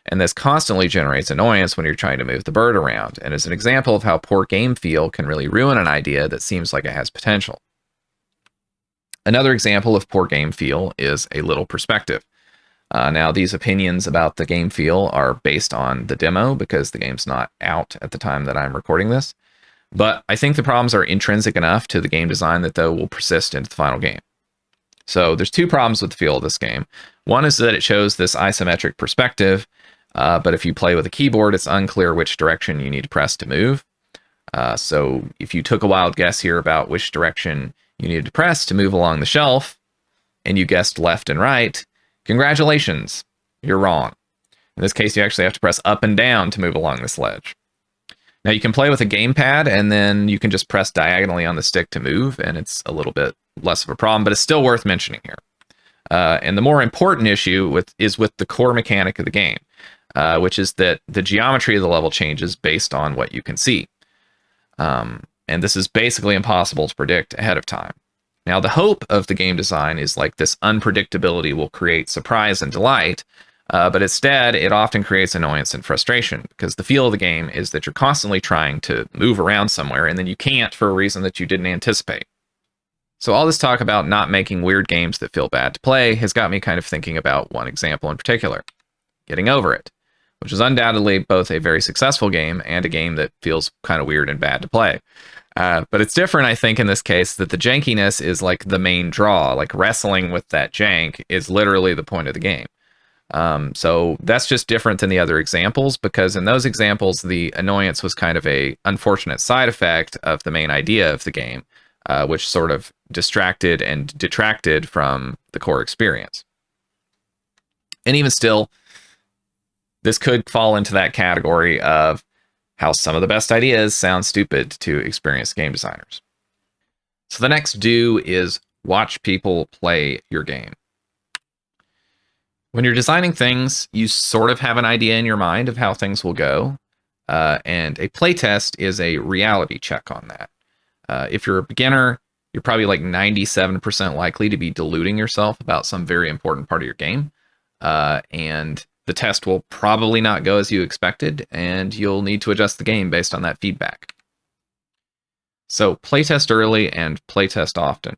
And this constantly generates annoyance when you're trying to move the bird around, and is an example of how poor game feel can really ruin an idea that seems like it has potential. Another example of poor game feel is a little perspective. Now, these opinions about the game feel are based on the demo because the game's not out at the time that I'm recording this. But I think the problems are intrinsic enough to the game design that they will persist into the final game. So there's two problems with the feel of this game. One is that it shows this isometric perspective, but if you play with a keyboard, it's unclear which direction you need to press to move. So if you took a wild guess here about which direction you needed to press to move along the shelf, and you guessed left and right, congratulations, you're wrong. In this case, you actually have to press up and down to move along this ledge. Now you can play with a gamepad, and then you can just press diagonally on the stick to move, and it's a little bit less of a problem, but it's still worth mentioning here. And the more important issue is with the core mechanic of the game, which is that the geometry of the level changes based on what you can see. And this is basically impossible to predict ahead of time. Now, the hope of the game design is like this unpredictability will create surprise and delight, but instead, it often creates annoyance and frustration because the feel of the game is that you're constantly trying to move around somewhere and then you can't for a reason that you didn't anticipate. So all this talk about not making weird games that feel bad to play has got me kind of thinking about one example in particular, Getting Over It, which is undoubtedly both a very successful game and a game that feels kind of weird and bad to play. But it's different, I think, in this case, that the jankiness is like the main draw. Like wrestling with that jank is literally the point of the game. So that's just different than the other examples, because in those examples, the annoyance was kind of a unfortunate side effect of the main idea of the game, which sort of distracted and detracted from the core experience. And even still, this could fall into that category of how some of the best ideas sound stupid to experienced game designers. So the next do is watch people play your game. When you're designing things, you sort of have an idea in your mind of how things will go, and a playtest is a reality check on that. If you're a beginner, you're probably like 97% likely to be deluding yourself about some very important part of your game, and the test will probably not go as you expected, and you'll need to adjust the game based on that feedback. So playtest early and playtest often.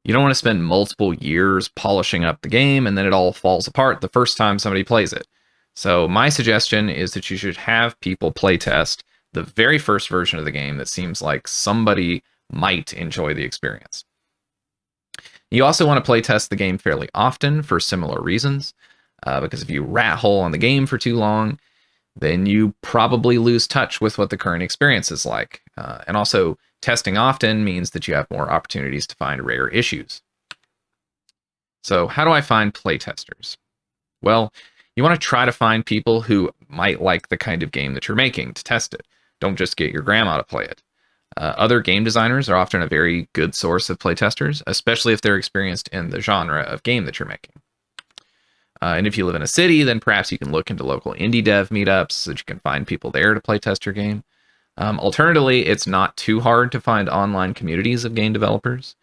You don't want to spend multiple years polishing up the game and then it all falls apart the first time somebody plays it. So my suggestion is that you should have people playtest the very first version of the game that seems like somebody might enjoy the experience. You also want to playtest the game fairly often for similar reasons, because if you rat hole on the game for too long, then you probably lose touch with what the current experience is like. And also, testing often means that you have more opportunities to find rare issues. So how do I find playtesters? Well, you want to try to find people who might like the kind of game that you're making to test it. Don't just get your grandma to play it. Other game designers are often a very good source of playtesters, especially if they're experienced in the genre of game that you're making. And if you live in a city, then perhaps you can look into local indie dev meetups so that you can find people there to playtest your game. Alternatively, it's not too hard to find online communities of game developers.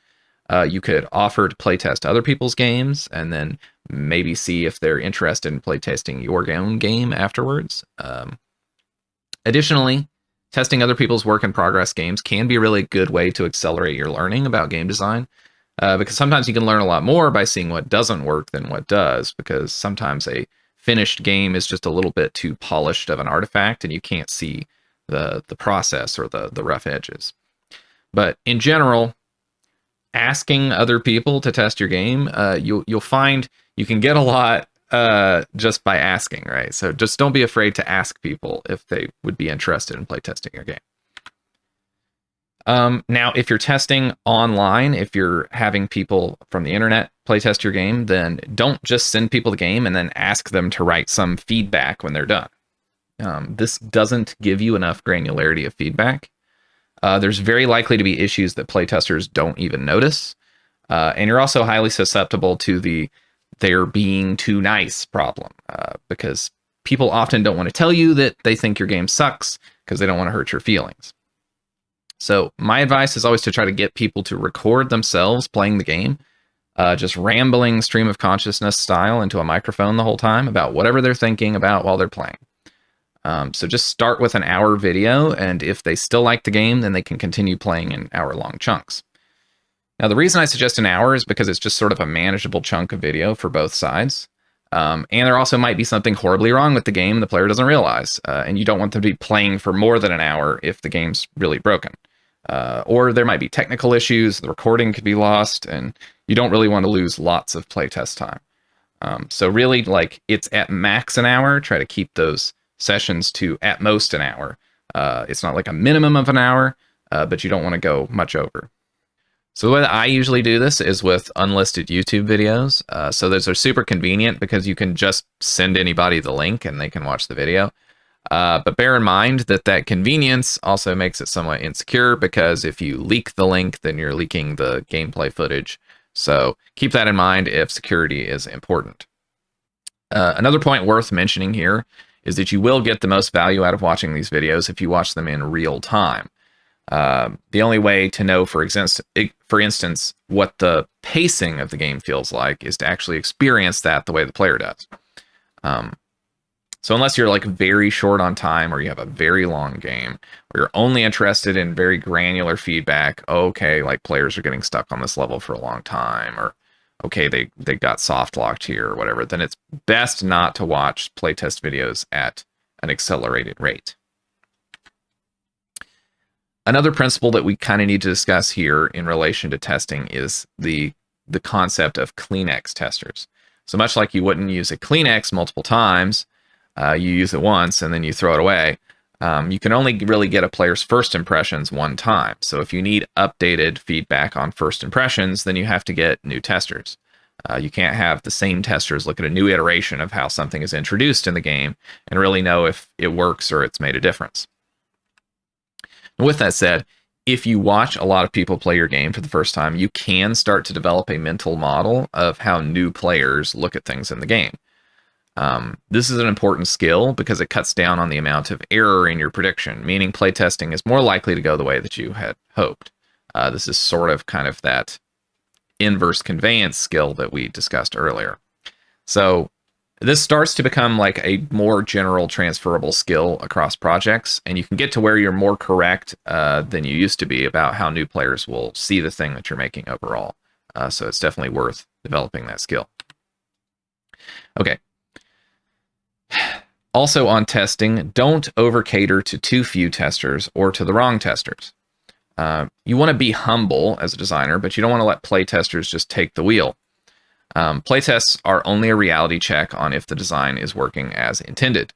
You could offer to playtest other people's games and then maybe see if they're interested in playtesting your own game afterwards. Additionally, testing other people's work in progress games can be a really good way to accelerate your learning about game design. Because sometimes you can learn a lot more by seeing what doesn't work than what does, because sometimes a finished game is just a little bit too polished of an artifact and you can't see the process or the rough edges. But in general, asking other people to test your game, you'll find you can get a lot just by asking, right? So just don't be afraid to ask people if they would be interested in playtesting your game. Now, if you're testing online, if you're having people from the internet playtest your game, then don't just send people the game and then ask them to write some feedback when they're done. This doesn't give you enough granularity of feedback. There's very likely to be issues that playtesters don't even notice. And you're also highly susceptible to the they're being too nice problem, because people often don't want to tell you that they think your game sucks because they don't want to hurt your feelings. So my advice is always to try to get people to record themselves playing the game, just rambling stream of consciousness style into a microphone the whole time about whatever they're thinking about while they're playing. So just start with an hour video, and if they still like the game, then they can continue playing in hour-long chunks. Now, the reason I suggest an hour is because it's just sort of a manageable chunk of video for both sides. And there also might be something horribly wrong with the game the player doesn't realize. And you don't want them to be playing for more than an hour if the game's really broken. Or there might be technical issues, the recording could be lost, and you don't really want to lose lots of playtest time. So really, like, it's at max an hour. Try to keep those sessions to at most an hour. It's not like a minimum of an hour, but you don't want to go much over. So the way that I usually do this is with unlisted YouTube videos. So those are super convenient because you can just send anybody the link and they can watch the video. But bear in mind that that convenience also makes it somewhat insecure, because if you leak the link, then you're leaking the gameplay footage. So keep that in mind if security is important. Another point worth mentioning here is that you will get the most value out of watching these videos if you watch them in real time. The only way to know, for instance, what the pacing of the game feels like is to actually experience that the way the player does. So unless you're like very short on time, or you have a very long game, or you're only interested in very granular feedback, okay, like players are getting stuck on this level for a long time, or okay, they got soft locked here or whatever, then it's best not to watch playtest videos at an accelerated rate. Another principle that we kind of need to discuss here in relation to testing is the concept of Kleenex testers. So much like you wouldn't use a Kleenex multiple times, you use it once and then you throw it away. You can only really get a player's first impressions one time. So if you need updated feedback on first impressions, then you have to get new testers. You can't have the same testers look at a new iteration of how something is introduced in the game and really know if it works or it's made a difference. And with that said, if you watch a lot of people play your game for the first time, you can start to develop a mental model of how new players look at things in the game. This is an important skill because it cuts down on the amount of error in your prediction, meaning playtesting is more likely to go the way that you had hoped. This is sort of kind of that inverse conveyance skill that we discussed earlier. So this starts to become like a more general transferable skill across projects, and you can get to where you're more correct than you used to be about how new players will see the thing that you're making overall. So it's definitely worth developing that skill. Okay. Also on testing, don't over-cater to too few testers or to the wrong testers. You want to be humble as a designer, but you don't want to let playtesters just take the wheel. Playtests are only a reality check on if the design is working as intended.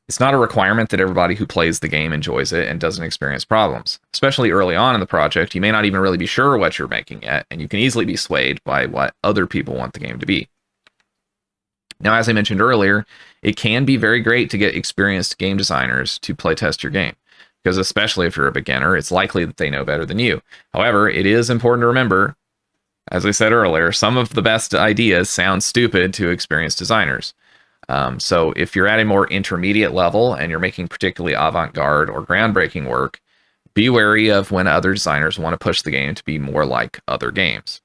It's not a requirement that everybody who plays the game enjoys it and doesn't experience problems. Especially early on in the project, you may not even really be sure what you're making yet, and you can easily be swayed by what other people want the game to be. Now, as I mentioned earlier, it can be very great to get experienced game designers to playtest your game, because especially if you're a beginner, it's likely that they know better than you. However, it is important to remember, as I said earlier, some of the best ideas sound stupid to experienced designers. So if you're at a more intermediate level and you're making particularly avant-garde or groundbreaking work, be wary of when other designers want to push the game to be more like other games.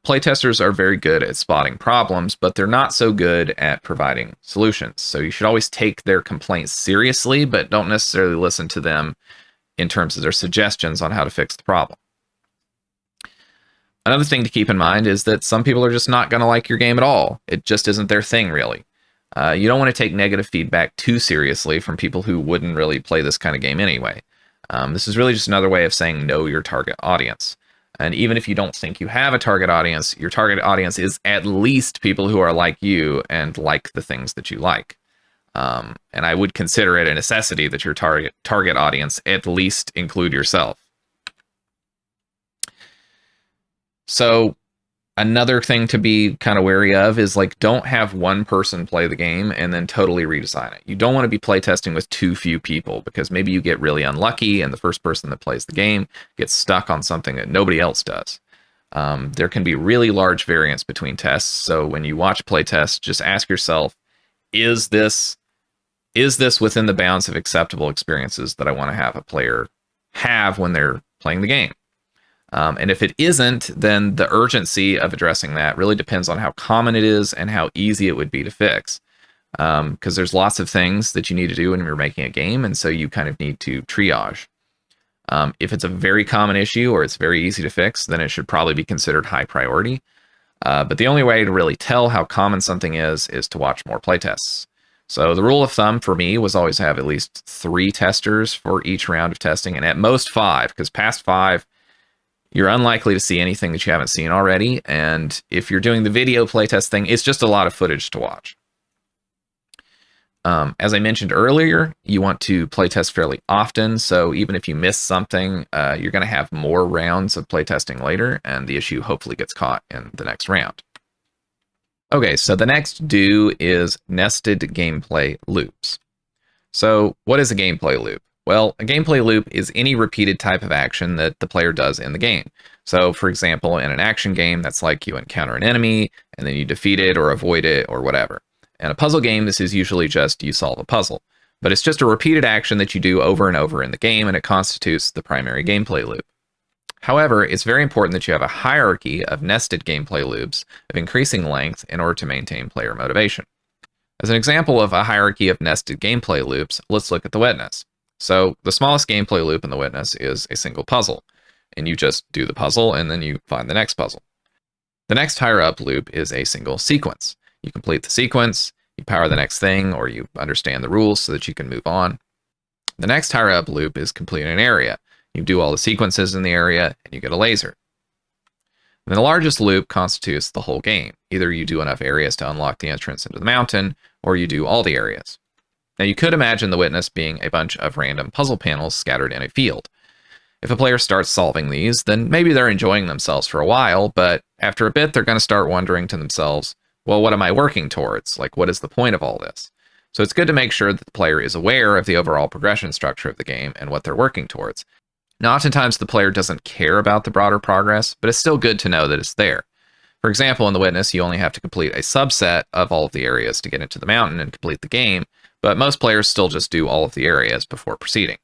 Playtesters are very good at spotting problems, but they're not so good at providing solutions. So you should always take their complaints seriously, but don't necessarily listen to them in terms of their suggestions on how to fix the problem. Another thing to keep in mind is that some people are just not going to like your game at all. It just isn't their thing, really. You don't want to take negative feedback too seriously from people who wouldn't really play this kind of game anyway. This is really just another way of saying know your target audience. And even if you don't think you have a target audience, your target audience is at least people who are like you and like the things that you like. And I would consider it a necessity that your target audience at least include yourself. So another thing to be kind of wary of is, like, don't have one person play the game and then totally redesign it. You don't want to be playtesting with too few people, because maybe you get really unlucky and the first person that plays the game gets stuck on something that nobody else does. There can be really large variance between tests. So when you watch playtests, just ask yourself, is this within the bounds of acceptable experiences that I want to have a player have when they're playing the game? And if it isn't, then the urgency of addressing that really depends on how common it is and how easy it would be to fix. Because there's lots of things that you need to do when you're making a game, and so you kind of need to triage. If it's a very common issue or it's very easy to fix, then it should probably be considered high priority. But the only way to really tell how common something is to watch more playtests. So the rule of thumb for me was always to have at least 3 testers for each round of testing, and at most 5, because past 5, you're unlikely to see anything that you haven't seen already. And if you're doing the video playtest thing, it's just a lot of footage to watch. As I mentioned earlier, you want to playtest fairly often. So even if you miss something, you're going to have more rounds of playtesting later, and the issue hopefully gets caught in the next round. Okay, so the next do is nested gameplay loops. So what is a gameplay loop? Well, a gameplay loop is any repeated type of action that the player does in the game. So for example, in an action game, that's like you encounter an enemy and then you defeat it or avoid it or whatever. In a puzzle game, this is usually just you solve a puzzle, but it's just a repeated action that you do over and over in the game, and it constitutes the primary gameplay loop. However, it's very important that you have a hierarchy of nested gameplay loops of increasing length in order to maintain player motivation. As an example of a hierarchy of nested gameplay loops, let's look at the witness. So the smallest gameplay loop in the witness is a single puzzle, and you just do the puzzle and then you find the next puzzle. The next higher up loop is a single sequence. You complete the sequence, you power the next thing, or you understand the rules so that you can move on. The next higher up loop is complete an area. You do all the sequences in the area and you get a laser. And then the largest loop constitutes the whole game. Either you do enough areas to unlock the entrance into the mountain, or you do all the areas. Now you could imagine the witness being a bunch of random puzzle panels scattered in a field. If a player starts solving these, then maybe they're enjoying themselves for a while, but after a bit they're going to start wondering to themselves, well, what am I working towards? Like, what is the point of all this? So it's good to make sure that the player is aware of the overall progression structure of the game and what they're working towards. Now, oftentimes the player doesn't care about the broader progress, but it's still good to know that it's there. For example, in the witness, you only have to complete a subset of all of the areas to get into the mountain and complete the game, but most players still just do all of the areas before proceeding.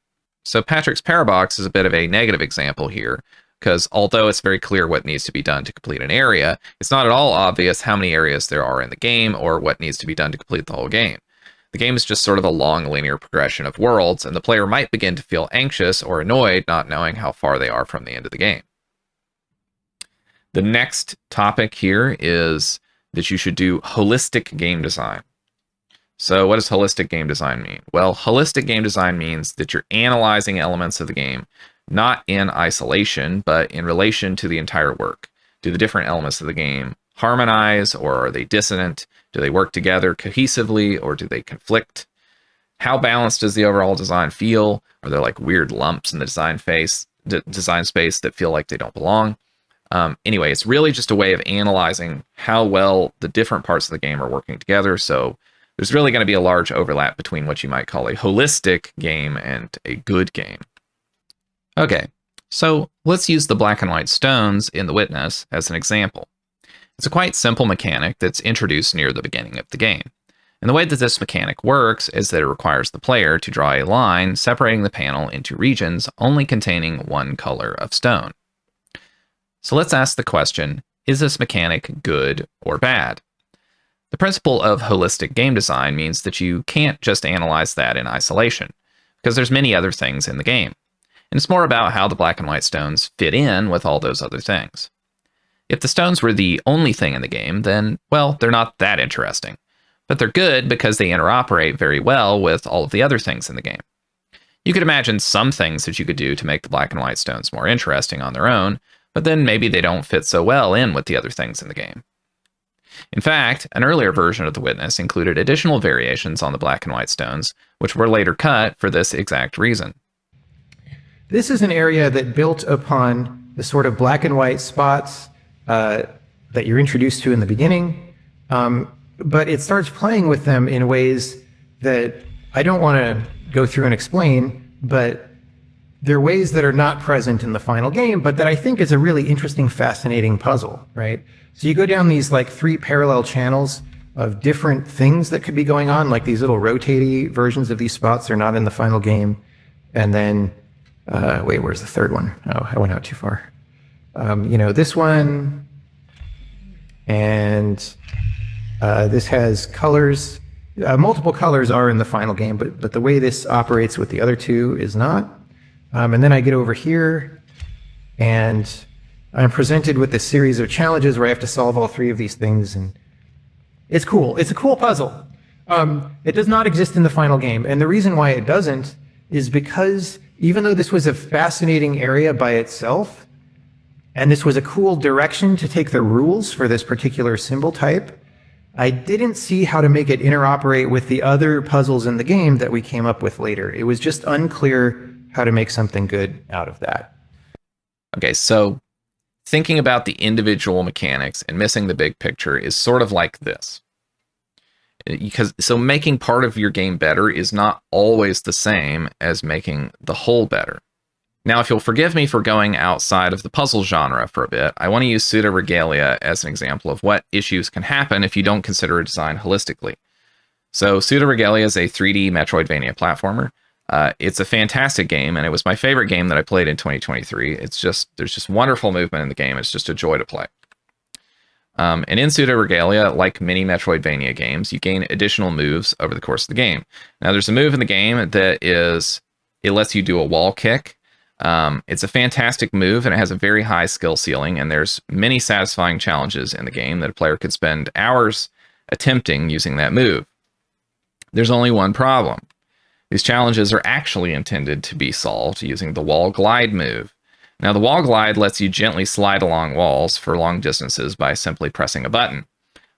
So Patrick's Parabox is a bit of a negative example here, because although it's very clear what needs to be done to complete an area, it's not at all obvious how many areas there are in the game or what needs to be done to complete the whole game. The game is just sort of a long linear progression of worlds, and the player might begin to feel anxious or annoyed not knowing how far they are from the end of the game. The next topic here is that you should do holistic game design. So what does holistic game design mean? Well, holistic game design means that you're analyzing elements of the game, not in isolation, but in relation to the entire work. Do the different elements of the game harmonize, or are they dissonant? Do they work together cohesively, or do they conflict? How balanced does the overall design feel? Are there like weird lumps in the design space that feel like they don't belong? Anyway, it's really just a way of analyzing how well the different parts of the game are working together. So there's really going to be a large overlap between what you might call a holistic game and a good game. Okay, so let's use the black and white stones in the witness as an example. It's a quite simple mechanic that's introduced near the beginning of the game. And the way that this mechanic works is that it requires the player to draw a line separating the panel into regions only containing one color of stone. So let's ask the question, is this mechanic good or bad? The principle of holistic game design means that you can't just analyze that in isolation, because there's many other things in the game. And it's more about how the black and white stones fit in with all those other things. If the stones were the only thing in the game, then, well, they're not that interesting. But they're good because they interoperate very well with all of the other things in the game. You could imagine some things that you could do to make the black and white stones more interesting on their own, but then maybe they don't fit so well in with the other things in the game. In fact, an earlier version of the witness included additional variations on the black and white stones, which were later cut for this exact reason. This is an area that built upon the sort of black and white spots that you're introduced to in the beginning, but it starts playing with them in ways that I don't want to go through and explain, but they're ways that are not present in the final game, but that I think is a really interesting, fascinating puzzle, right? So you go down these like 3 parallel channels of different things that could be going on, like these little rotating versions of these spots are not in the final game. And then, wait, where's the third one? Oh, I went out too far. This one, and this has colors. Multiple colors are in the final game, but the way this operates with the other 2 is not. And then I get over here, and I'm presented with a series of challenges where I have to solve all 3 of these things, and it's cool. It's a cool puzzle. It does not exist in the final game, and the reason why it doesn't is because even though this was a fascinating area by itself, and this was a cool direction to take the rules for this particular symbol type, I didn't see how to make it interoperate with the other puzzles in the game that we came up with later. It was just unclear how to make something good out of that. Okay, so thinking about the individual mechanics and missing the big picture is sort of like this. So making part of your game better is not always the same as making the whole better. Now, if you'll forgive me for going outside of the puzzle genre for a bit, I want to use Pseudoregalia as an example of what issues can happen if you don't consider a design holistically. So Pseudoregalia is a 3D Metroidvania platformer. It's a fantastic game, and it was my favorite game that I played in 2023. There's just wonderful movement in the game. It's just a joy to play. And in Pseudoregalia, like many Metroidvania games, you gain additional moves over the course of the game. Now, there's a move in the game that it lets you do a wall kick. It's a fantastic move, and it has a very high skill ceiling, and there's many satisfying challenges in the game that a player could spend hours attempting using that move. There's only one problem. These challenges are actually intended to be solved using the wall glide move. Now, the wall glide lets you gently slide along walls for long distances by simply pressing a button.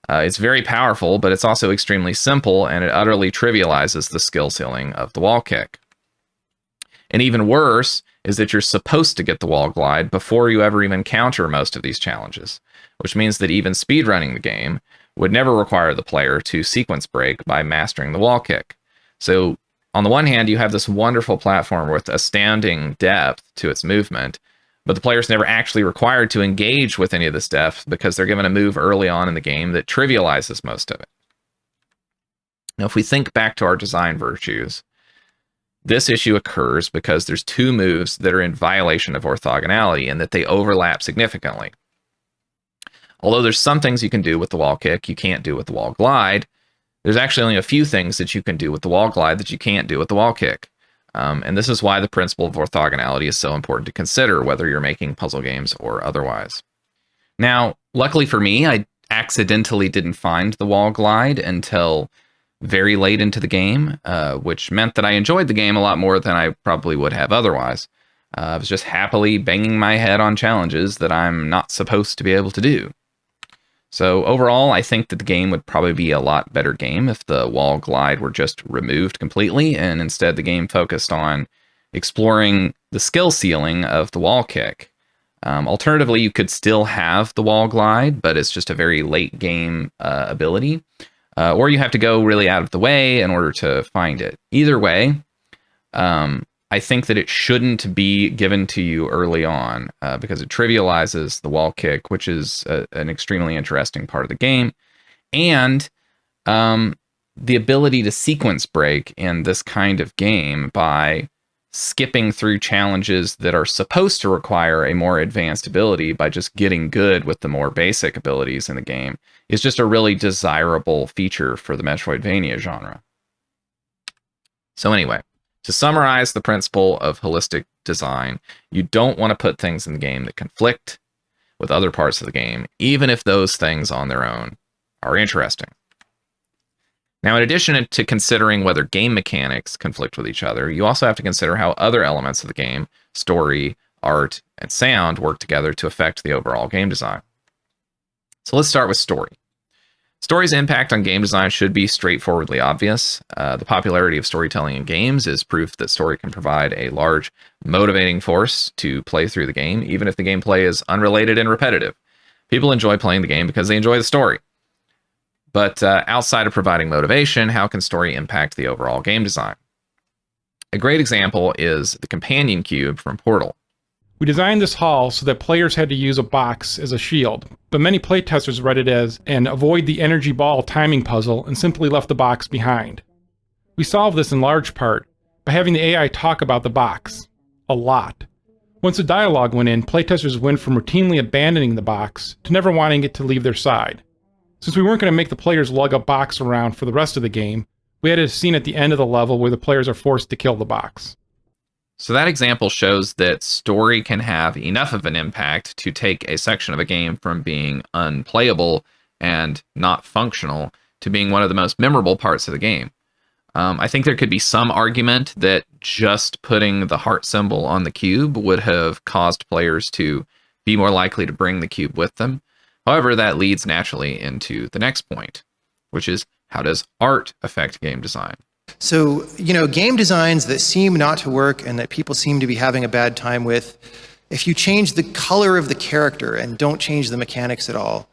It's very powerful, but it's also extremely simple, and it utterly trivializes the skill ceiling of the wall kick. And even worse is that you're supposed to get the wall glide before you ever even encounter most of these challenges, which means that even speedrunning the game would never require the player to sequence break by mastering the wall kick. So on the one hand, you have this wonderful platform with astounding depth to its movement, but the player's never actually required to engage with any of this depth because they're given a move early on in the game that trivializes most of it. Now, if we think back to our design virtues, this issue occurs because there's 2 moves that are in violation of orthogonality and that they overlap significantly. Although there's some things you can do with the wall kick you can't do with the wall glide, there's actually only a few things that you can do with the wall glide that you can't do with the wall kick. And this is why the principle of orthogonality is so important to consider, whether you're making puzzle games or otherwise. Now, luckily for me, I accidentally didn't find the wall glide until very late into the game, which meant that I enjoyed the game a lot more than I probably would have otherwise. I was just happily banging my head on challenges that I'm not supposed to be able to do. So overall, I think that the game would probably be a lot better game if the wall glide were just removed completely, and instead the game focused on exploring the skill ceiling of the wall kick. Alternatively, you could still have the wall glide, but it's just a very late game ability. Or you have to go really out of the way in order to find it. Either way, I think that it shouldn't be given to you early on because it trivializes the wall kick, which is an extremely interesting part of the game. And the ability to sequence break in this kind of game by skipping through challenges that are supposed to require a more advanced ability by just getting good with the more basic abilities in the game is just a really desirable feature for the Metroidvania genre. So anyway, to summarize the principle of holistic design, you don't want to put things in the game that conflict with other parts of the game, even if those things on their own are interesting. Now, in addition to considering whether game mechanics conflict with each other, you also have to consider how other elements of the game, story, art, and sound work together to affect the overall game design. So let's start with story. Story's impact on game design should be straightforwardly obvious. The popularity of storytelling in games is proof that story can provide a large motivating force to play through the game, even if the gameplay is unrelated and repetitive. People enjoy playing the game because they enjoy the story. But outside of providing motivation, how can story impact the overall game design? A great example is the companion cube from Portal. We designed this hall so that players had to use a box as a shield, but many playtesters read it as an avoid the energy ball timing puzzle and simply left the box behind. We solved this in large part by having the AI talk about the box. A lot. Once the dialogue went in, playtesters went from routinely abandoning the box to never wanting it to leave their side. Since we weren't going to make the players lug a box around for the rest of the game, we added a scene at the end of the level where the players are forced to kill the box. So that example shows that story can have enough of an impact to take a section of a game from being unplayable and not functional to being one of the most memorable parts of the game. I think there could be some argument that just putting the heart symbol on the cube would have caused players to be more likely to bring the cube with them. However, that leads naturally into the next point, which is, how does art affect game design? So, game designs that seem not to work and that people seem to be having a bad time with, if you change the color of the character and don't change the mechanics at all,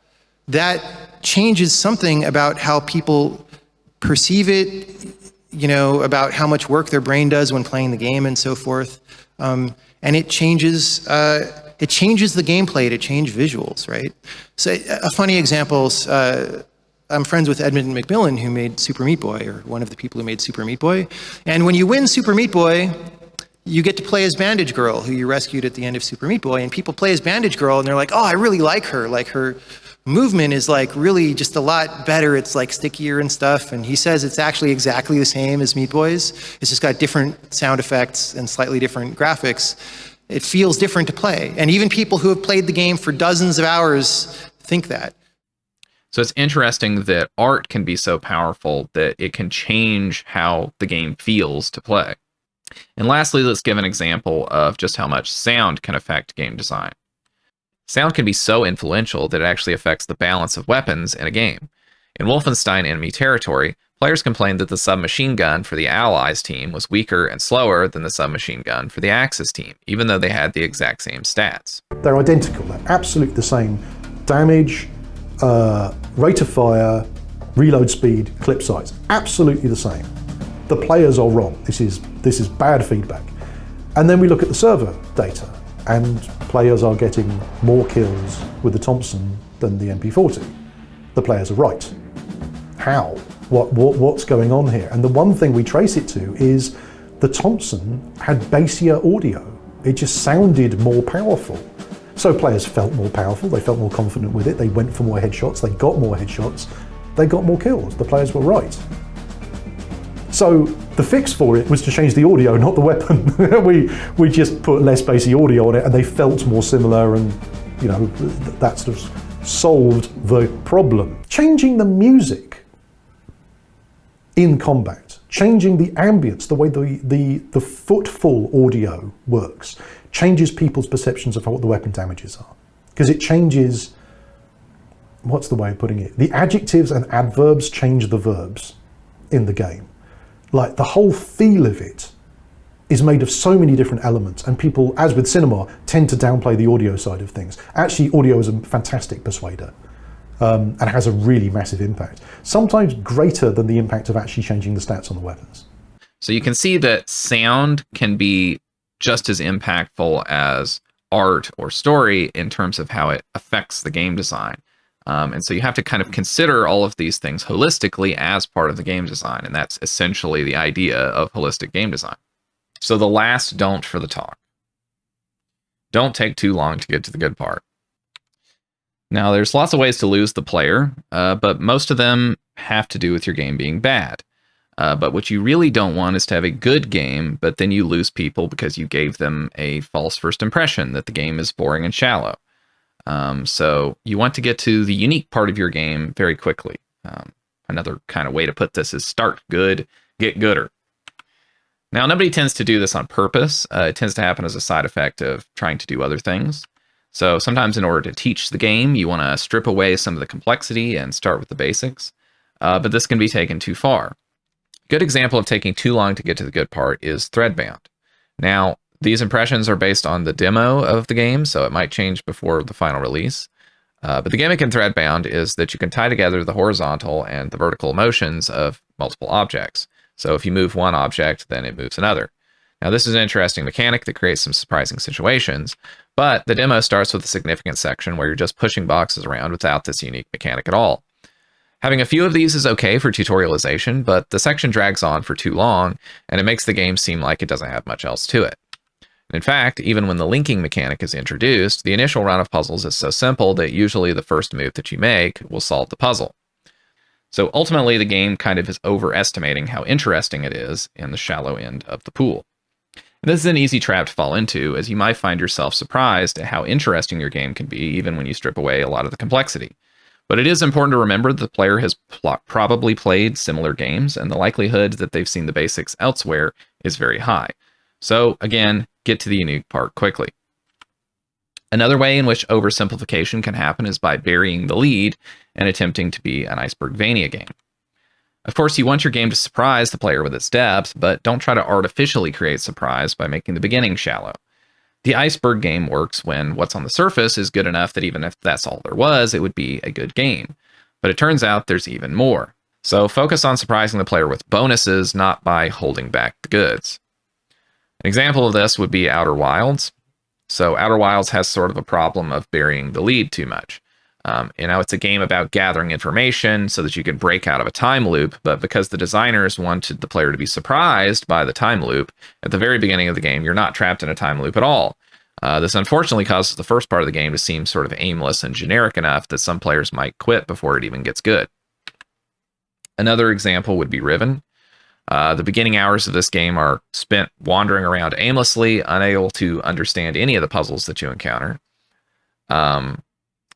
that changes something about how people perceive it, about how much work their brain does when playing the game and so forth. And it changes the gameplay to change visuals, right? So a funny example, I'm friends with Edmund McMillan, who made Super Meat Boy, or one of the people who made Super Meat Boy. And when you win Super Meat Boy, you get to play as Bandage Girl, who you rescued at the end of Super Meat Boy. And people play as Bandage Girl, and they're like, oh, I really like her. Like, her movement is like really just a lot better. It's like stickier and stuff. And he says it's actually exactly the same as Meat Boy's. It's just got different sound effects and slightly different graphics. It feels different to play. And even people who have played the game for dozens of hours think that. So it's interesting that art can be so powerful that it can change how the game feels to play. And lastly, let's give an example of just how much sound can affect game design. Sound can be so influential that it actually affects the balance of weapons in a game. In Wolfenstein Enemy Territory, players complained that the submachine gun for the Allies team was weaker and slower than the submachine gun for the Axis team, even though they had the exact same stats. They're identical, they're absolutely the same damage, rate of fire, reload speed, clip size, absolutely the same. The players are wrong. This is bad feedback. And then we look at the server data, and players are getting more kills with the Thompson than the MP40. The players are right. How? What's going on here? And the one thing we trace it to is the Thompson had bassier audio. It just sounded more powerful. So players felt more powerful, they felt more confident with it, they went for more headshots, they got more headshots, they got more kills. The players were right. So the fix for it was to change the audio, not the weapon. we just put less bassy audio on it and they felt more similar, and that sort of solved the problem. Changing the music in combat, changing the ambience, the way the footfall audio works, changes people's perceptions of what the weapon damages are. Because it changes, what's the way of putting it? The adjectives and adverbs change the verbs in the game. Like, the whole feel of it is made of so many different elements, and people, as with cinema, tend to downplay the audio side of things. Actually, audio is a fantastic persuader, and has a really massive impact. Sometimes greater than the impact of actually changing the stats on the weapons. So you can see that sound can be just as impactful as art or story in terms of how it affects the game design. And so you have to kind of consider all of these things holistically as part of the game design. And that's essentially the idea of holistic game design. So the last don't for the talk. Don't take too long to get to the good part. Now, there's lots of ways to lose the player, but most of them have to do with your game being bad. But what you really don't want is to have a good game, but then you lose people because you gave them a false first impression that the game is boring and shallow. So you want to get to the unique part of your game very quickly. Another kind of way to put this is start good, get gooder. Now, nobody tends to do this on purpose. It tends to happen as a side effect of trying to do other things. So sometimes in order to teach the game, you want to strip away some of the complexity and start with the basics. But this can be taken too far. A good example of taking too long to get to the good part is Threadbound. Now, these impressions are based on the demo of the game, so it might change before the final release. But the gimmick in Threadbound is that you can tie together the horizontal and the vertical motions of multiple objects. So if you move one object, then it moves another. Now, this is an interesting mechanic that creates some surprising situations, but the demo starts with a significant section where you're just pushing boxes around without this unique mechanic at all. Having a few of these is okay for tutorialization, but the section drags on for too long, and it makes the game seem like it doesn't have much else to it. In fact, even when the linking mechanic is introduced, the initial run of puzzles is so simple that usually the first move that you make will solve the puzzle. So ultimately, the game kind of is overestimating how interesting it is in the shallow end of the pool. This is an easy trap to fall into, as you might find yourself surprised at how interesting your game can be, even when you strip away a lot of the complexity. But it is important to remember that the player has probably played similar games, and the likelihood that they've seen the basics elsewhere is very high. So, again, get to the unique part quickly. Another way in which oversimplification can happen is by burying the lead and attempting to be an Icebergvania game. Of course, you want your game to surprise the player with its depth, but don't try to artificially create surprise by making the beginning shallow. The iceberg game works when what's on the surface is good enough that even if that's all there was, it would be a good game. But it turns out there's even more. So focus on surprising the player with bonuses, not by holding back the goods. An example of this would be Outer Wilds. So Outer Wilds has sort of a problem of burying the lead too much. It's a game about gathering information so that you can break out of a time loop, but because the designers wanted the player to be surprised by the time loop, at the very beginning of the game, you're not trapped in a time loop at all. This unfortunately causes the first part of the game to seem sort of aimless and generic enough that some players might quit before it even gets good. Another example would be Riven. The beginning hours of this game are spent wandering around aimlessly, unable to understand any of the puzzles that you encounter.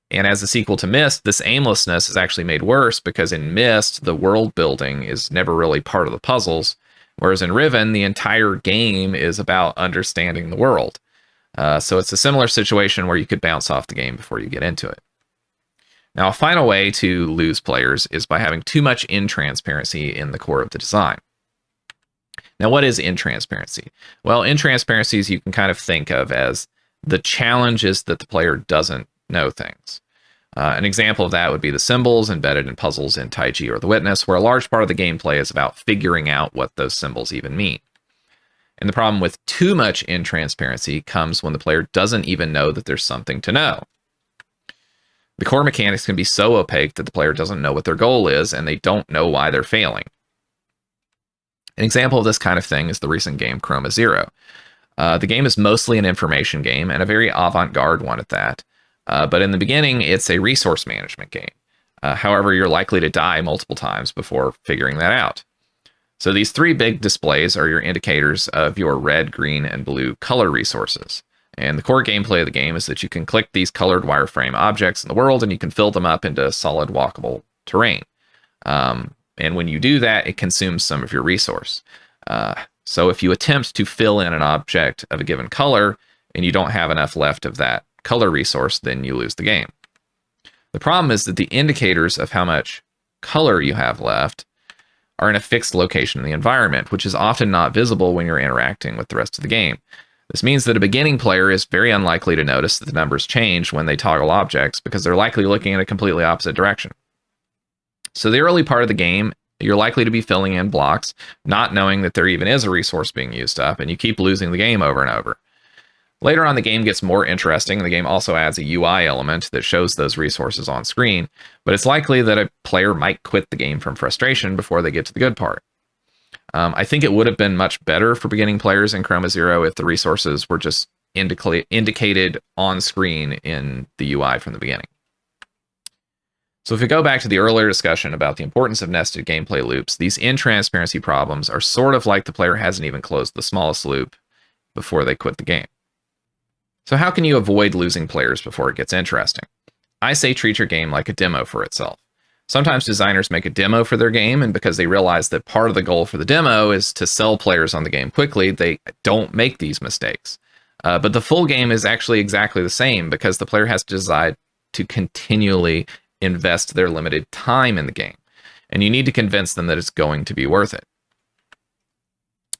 And as a sequel to Myst, this aimlessness is actually made worse because in Myst, the world building is never really part of the puzzles, whereas in Riven, the entire game is about understanding the world. So it's a similar situation where you could bounce off the game before you get into it. Now, a final way to lose players is by having too much intransparency in the core of the design. Now, what is intransparency? Well, intransparencies you can kind of think of as the challenge is that the player doesn't know things. An example of that would be the symbols embedded in puzzles in Taiji or The Witness, where a large part of the gameplay is about figuring out what those symbols even mean. And the problem with too much intransparency comes when the player doesn't even know that there's something to know. The core mechanics can be so opaque that the player doesn't know what their goal is, and they don't know why they're failing. An example of this kind of thing is the recent game Chroma 0. The game is mostly an information game, and a very avant-garde one at that. But in the beginning, it's a resource management game. However, you're likely to die multiple times before figuring that out. So these three big displays are your indicators of your red, green, and blue color resources. And the core gameplay of the game is that you can click these colored wireframe objects in the world and you can fill them up into solid walkable terrain. And when you do that, it consumes some of your resource. So if you attempt to fill in an object of a given color and you don't have enough left of that color resource, then you lose the game. The problem is that the indicators of how much color you have left are in a fixed location in the environment, which is often not visible when you're interacting with the rest of the game. This means that a beginning player is very unlikely to notice that the numbers change when they toggle objects because they're likely looking in a completely opposite direction. So the early part of the game, you're likely to be filling in blocks, not knowing that there even is a resource being used up, and you keep losing the game over and over. Later on, the game gets more interesting, and the game also adds a UI element that shows those resources on screen, but it's likely that a player might quit the game from frustration before they get to the good part. I think it would have been much better for beginning players in Chroma 0 if the resources were just indicated on screen in the UI from the beginning. So if we go back to the earlier discussion about the importance of nested gameplay loops, these intransparency problems are sort of like the player hasn't even closed the smallest loop before they quit the game. So how can you avoid losing players before it gets interesting? I say treat your game like a demo for itself. Sometimes designers make a demo for their game, and because they realize that part of the goal for the demo is to sell players on the game quickly, they don't make these mistakes. But the full game is actually exactly the same because the player has to decide to continually invest their limited time in the game, and you need to convince them that it's going to be worth it.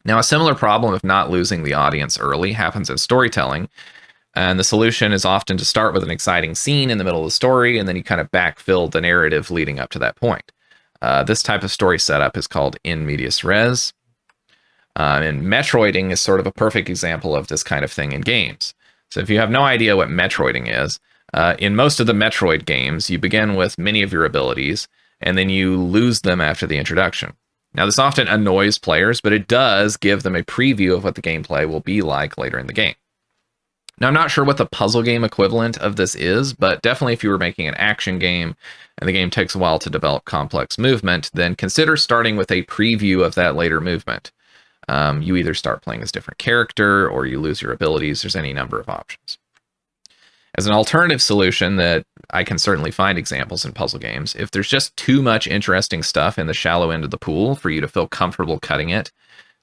Now, a similar problem of not losing the audience early happens in storytelling, and the solution is often to start with an exciting scene in the middle of the story, and then you kind of backfill the narrative leading up to that point. This type of story setup is called in medias res. And Metroiding is sort of a perfect example of this kind of thing in games. So if you have no idea what Metroiding is, in most of the Metroid games, you begin with many of your abilities, and then you lose them after the introduction. Now, this often annoys players, but it does give them a preview of what the gameplay will be like later in the game. Now, I'm not sure what the puzzle game equivalent of this is, but definitely if you were making an action game and the game takes a while to develop complex movement, then consider starting with a preview of that later movement. you either start playing as a different character or you lose your abilities. There's any number of options. As an alternative solution that I can certainly find examples in puzzle games, if there's just too much interesting stuff in the shallow end of the pool for you to feel comfortable cutting it,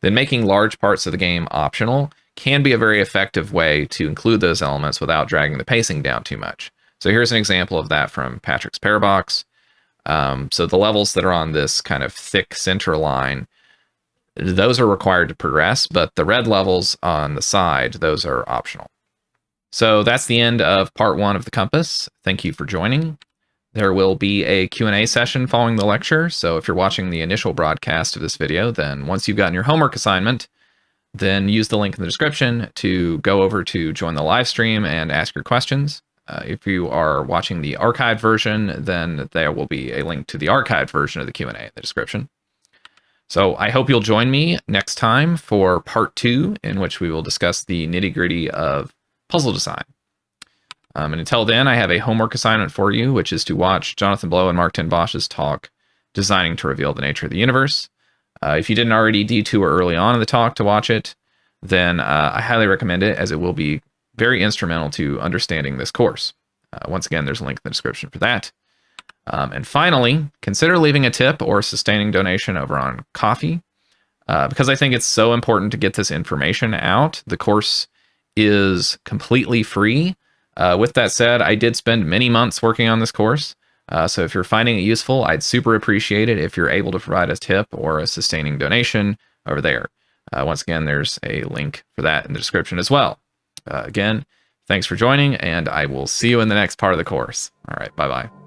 then making large parts of the game optional can be a very effective way to include those elements without dragging the pacing down too much. So here's an example of that from Patrick's Parabox. So the levels that are on this kind of thick center line, those are required to progress, but the red levels on the side, those are optional. So that's the end of part 1 of the compass. Thank you for joining. There will be a Q&A session following the lecture, so if you're watching the initial broadcast of this video, then once you've gotten your homework assignment, then use the link in the description to go over to join the live stream and ask your questions. If you are watching the archived version, then there will be a link to the archived version of the Q&A in the description. So I hope you'll join me next time for part 2, in which we will discuss the nitty-gritty of puzzle design. And until then, I have a homework assignment for you, which is to watch Jonathan Blow and Mark Ten Bosch's talk, Designing to Reveal the Nature of the Universe. If you didn't already detour early on in the talk to watch it, then I highly recommend it, as it will be very instrumental to understanding this course. Once again, there's a link in the description for that. And finally, consider leaving a tip or a sustaining donation over on Ko-fi, because I think it's so important to get this information out. The course is completely free. With that said, I did spend many months working on this course. So if you're finding it useful, I'd super appreciate it if you're able to provide a tip or a sustaining donation over there. Once again, there's a link for that in the description as well. Again, thanks for joining, and I will see you in the next part of the course. All right, bye-bye.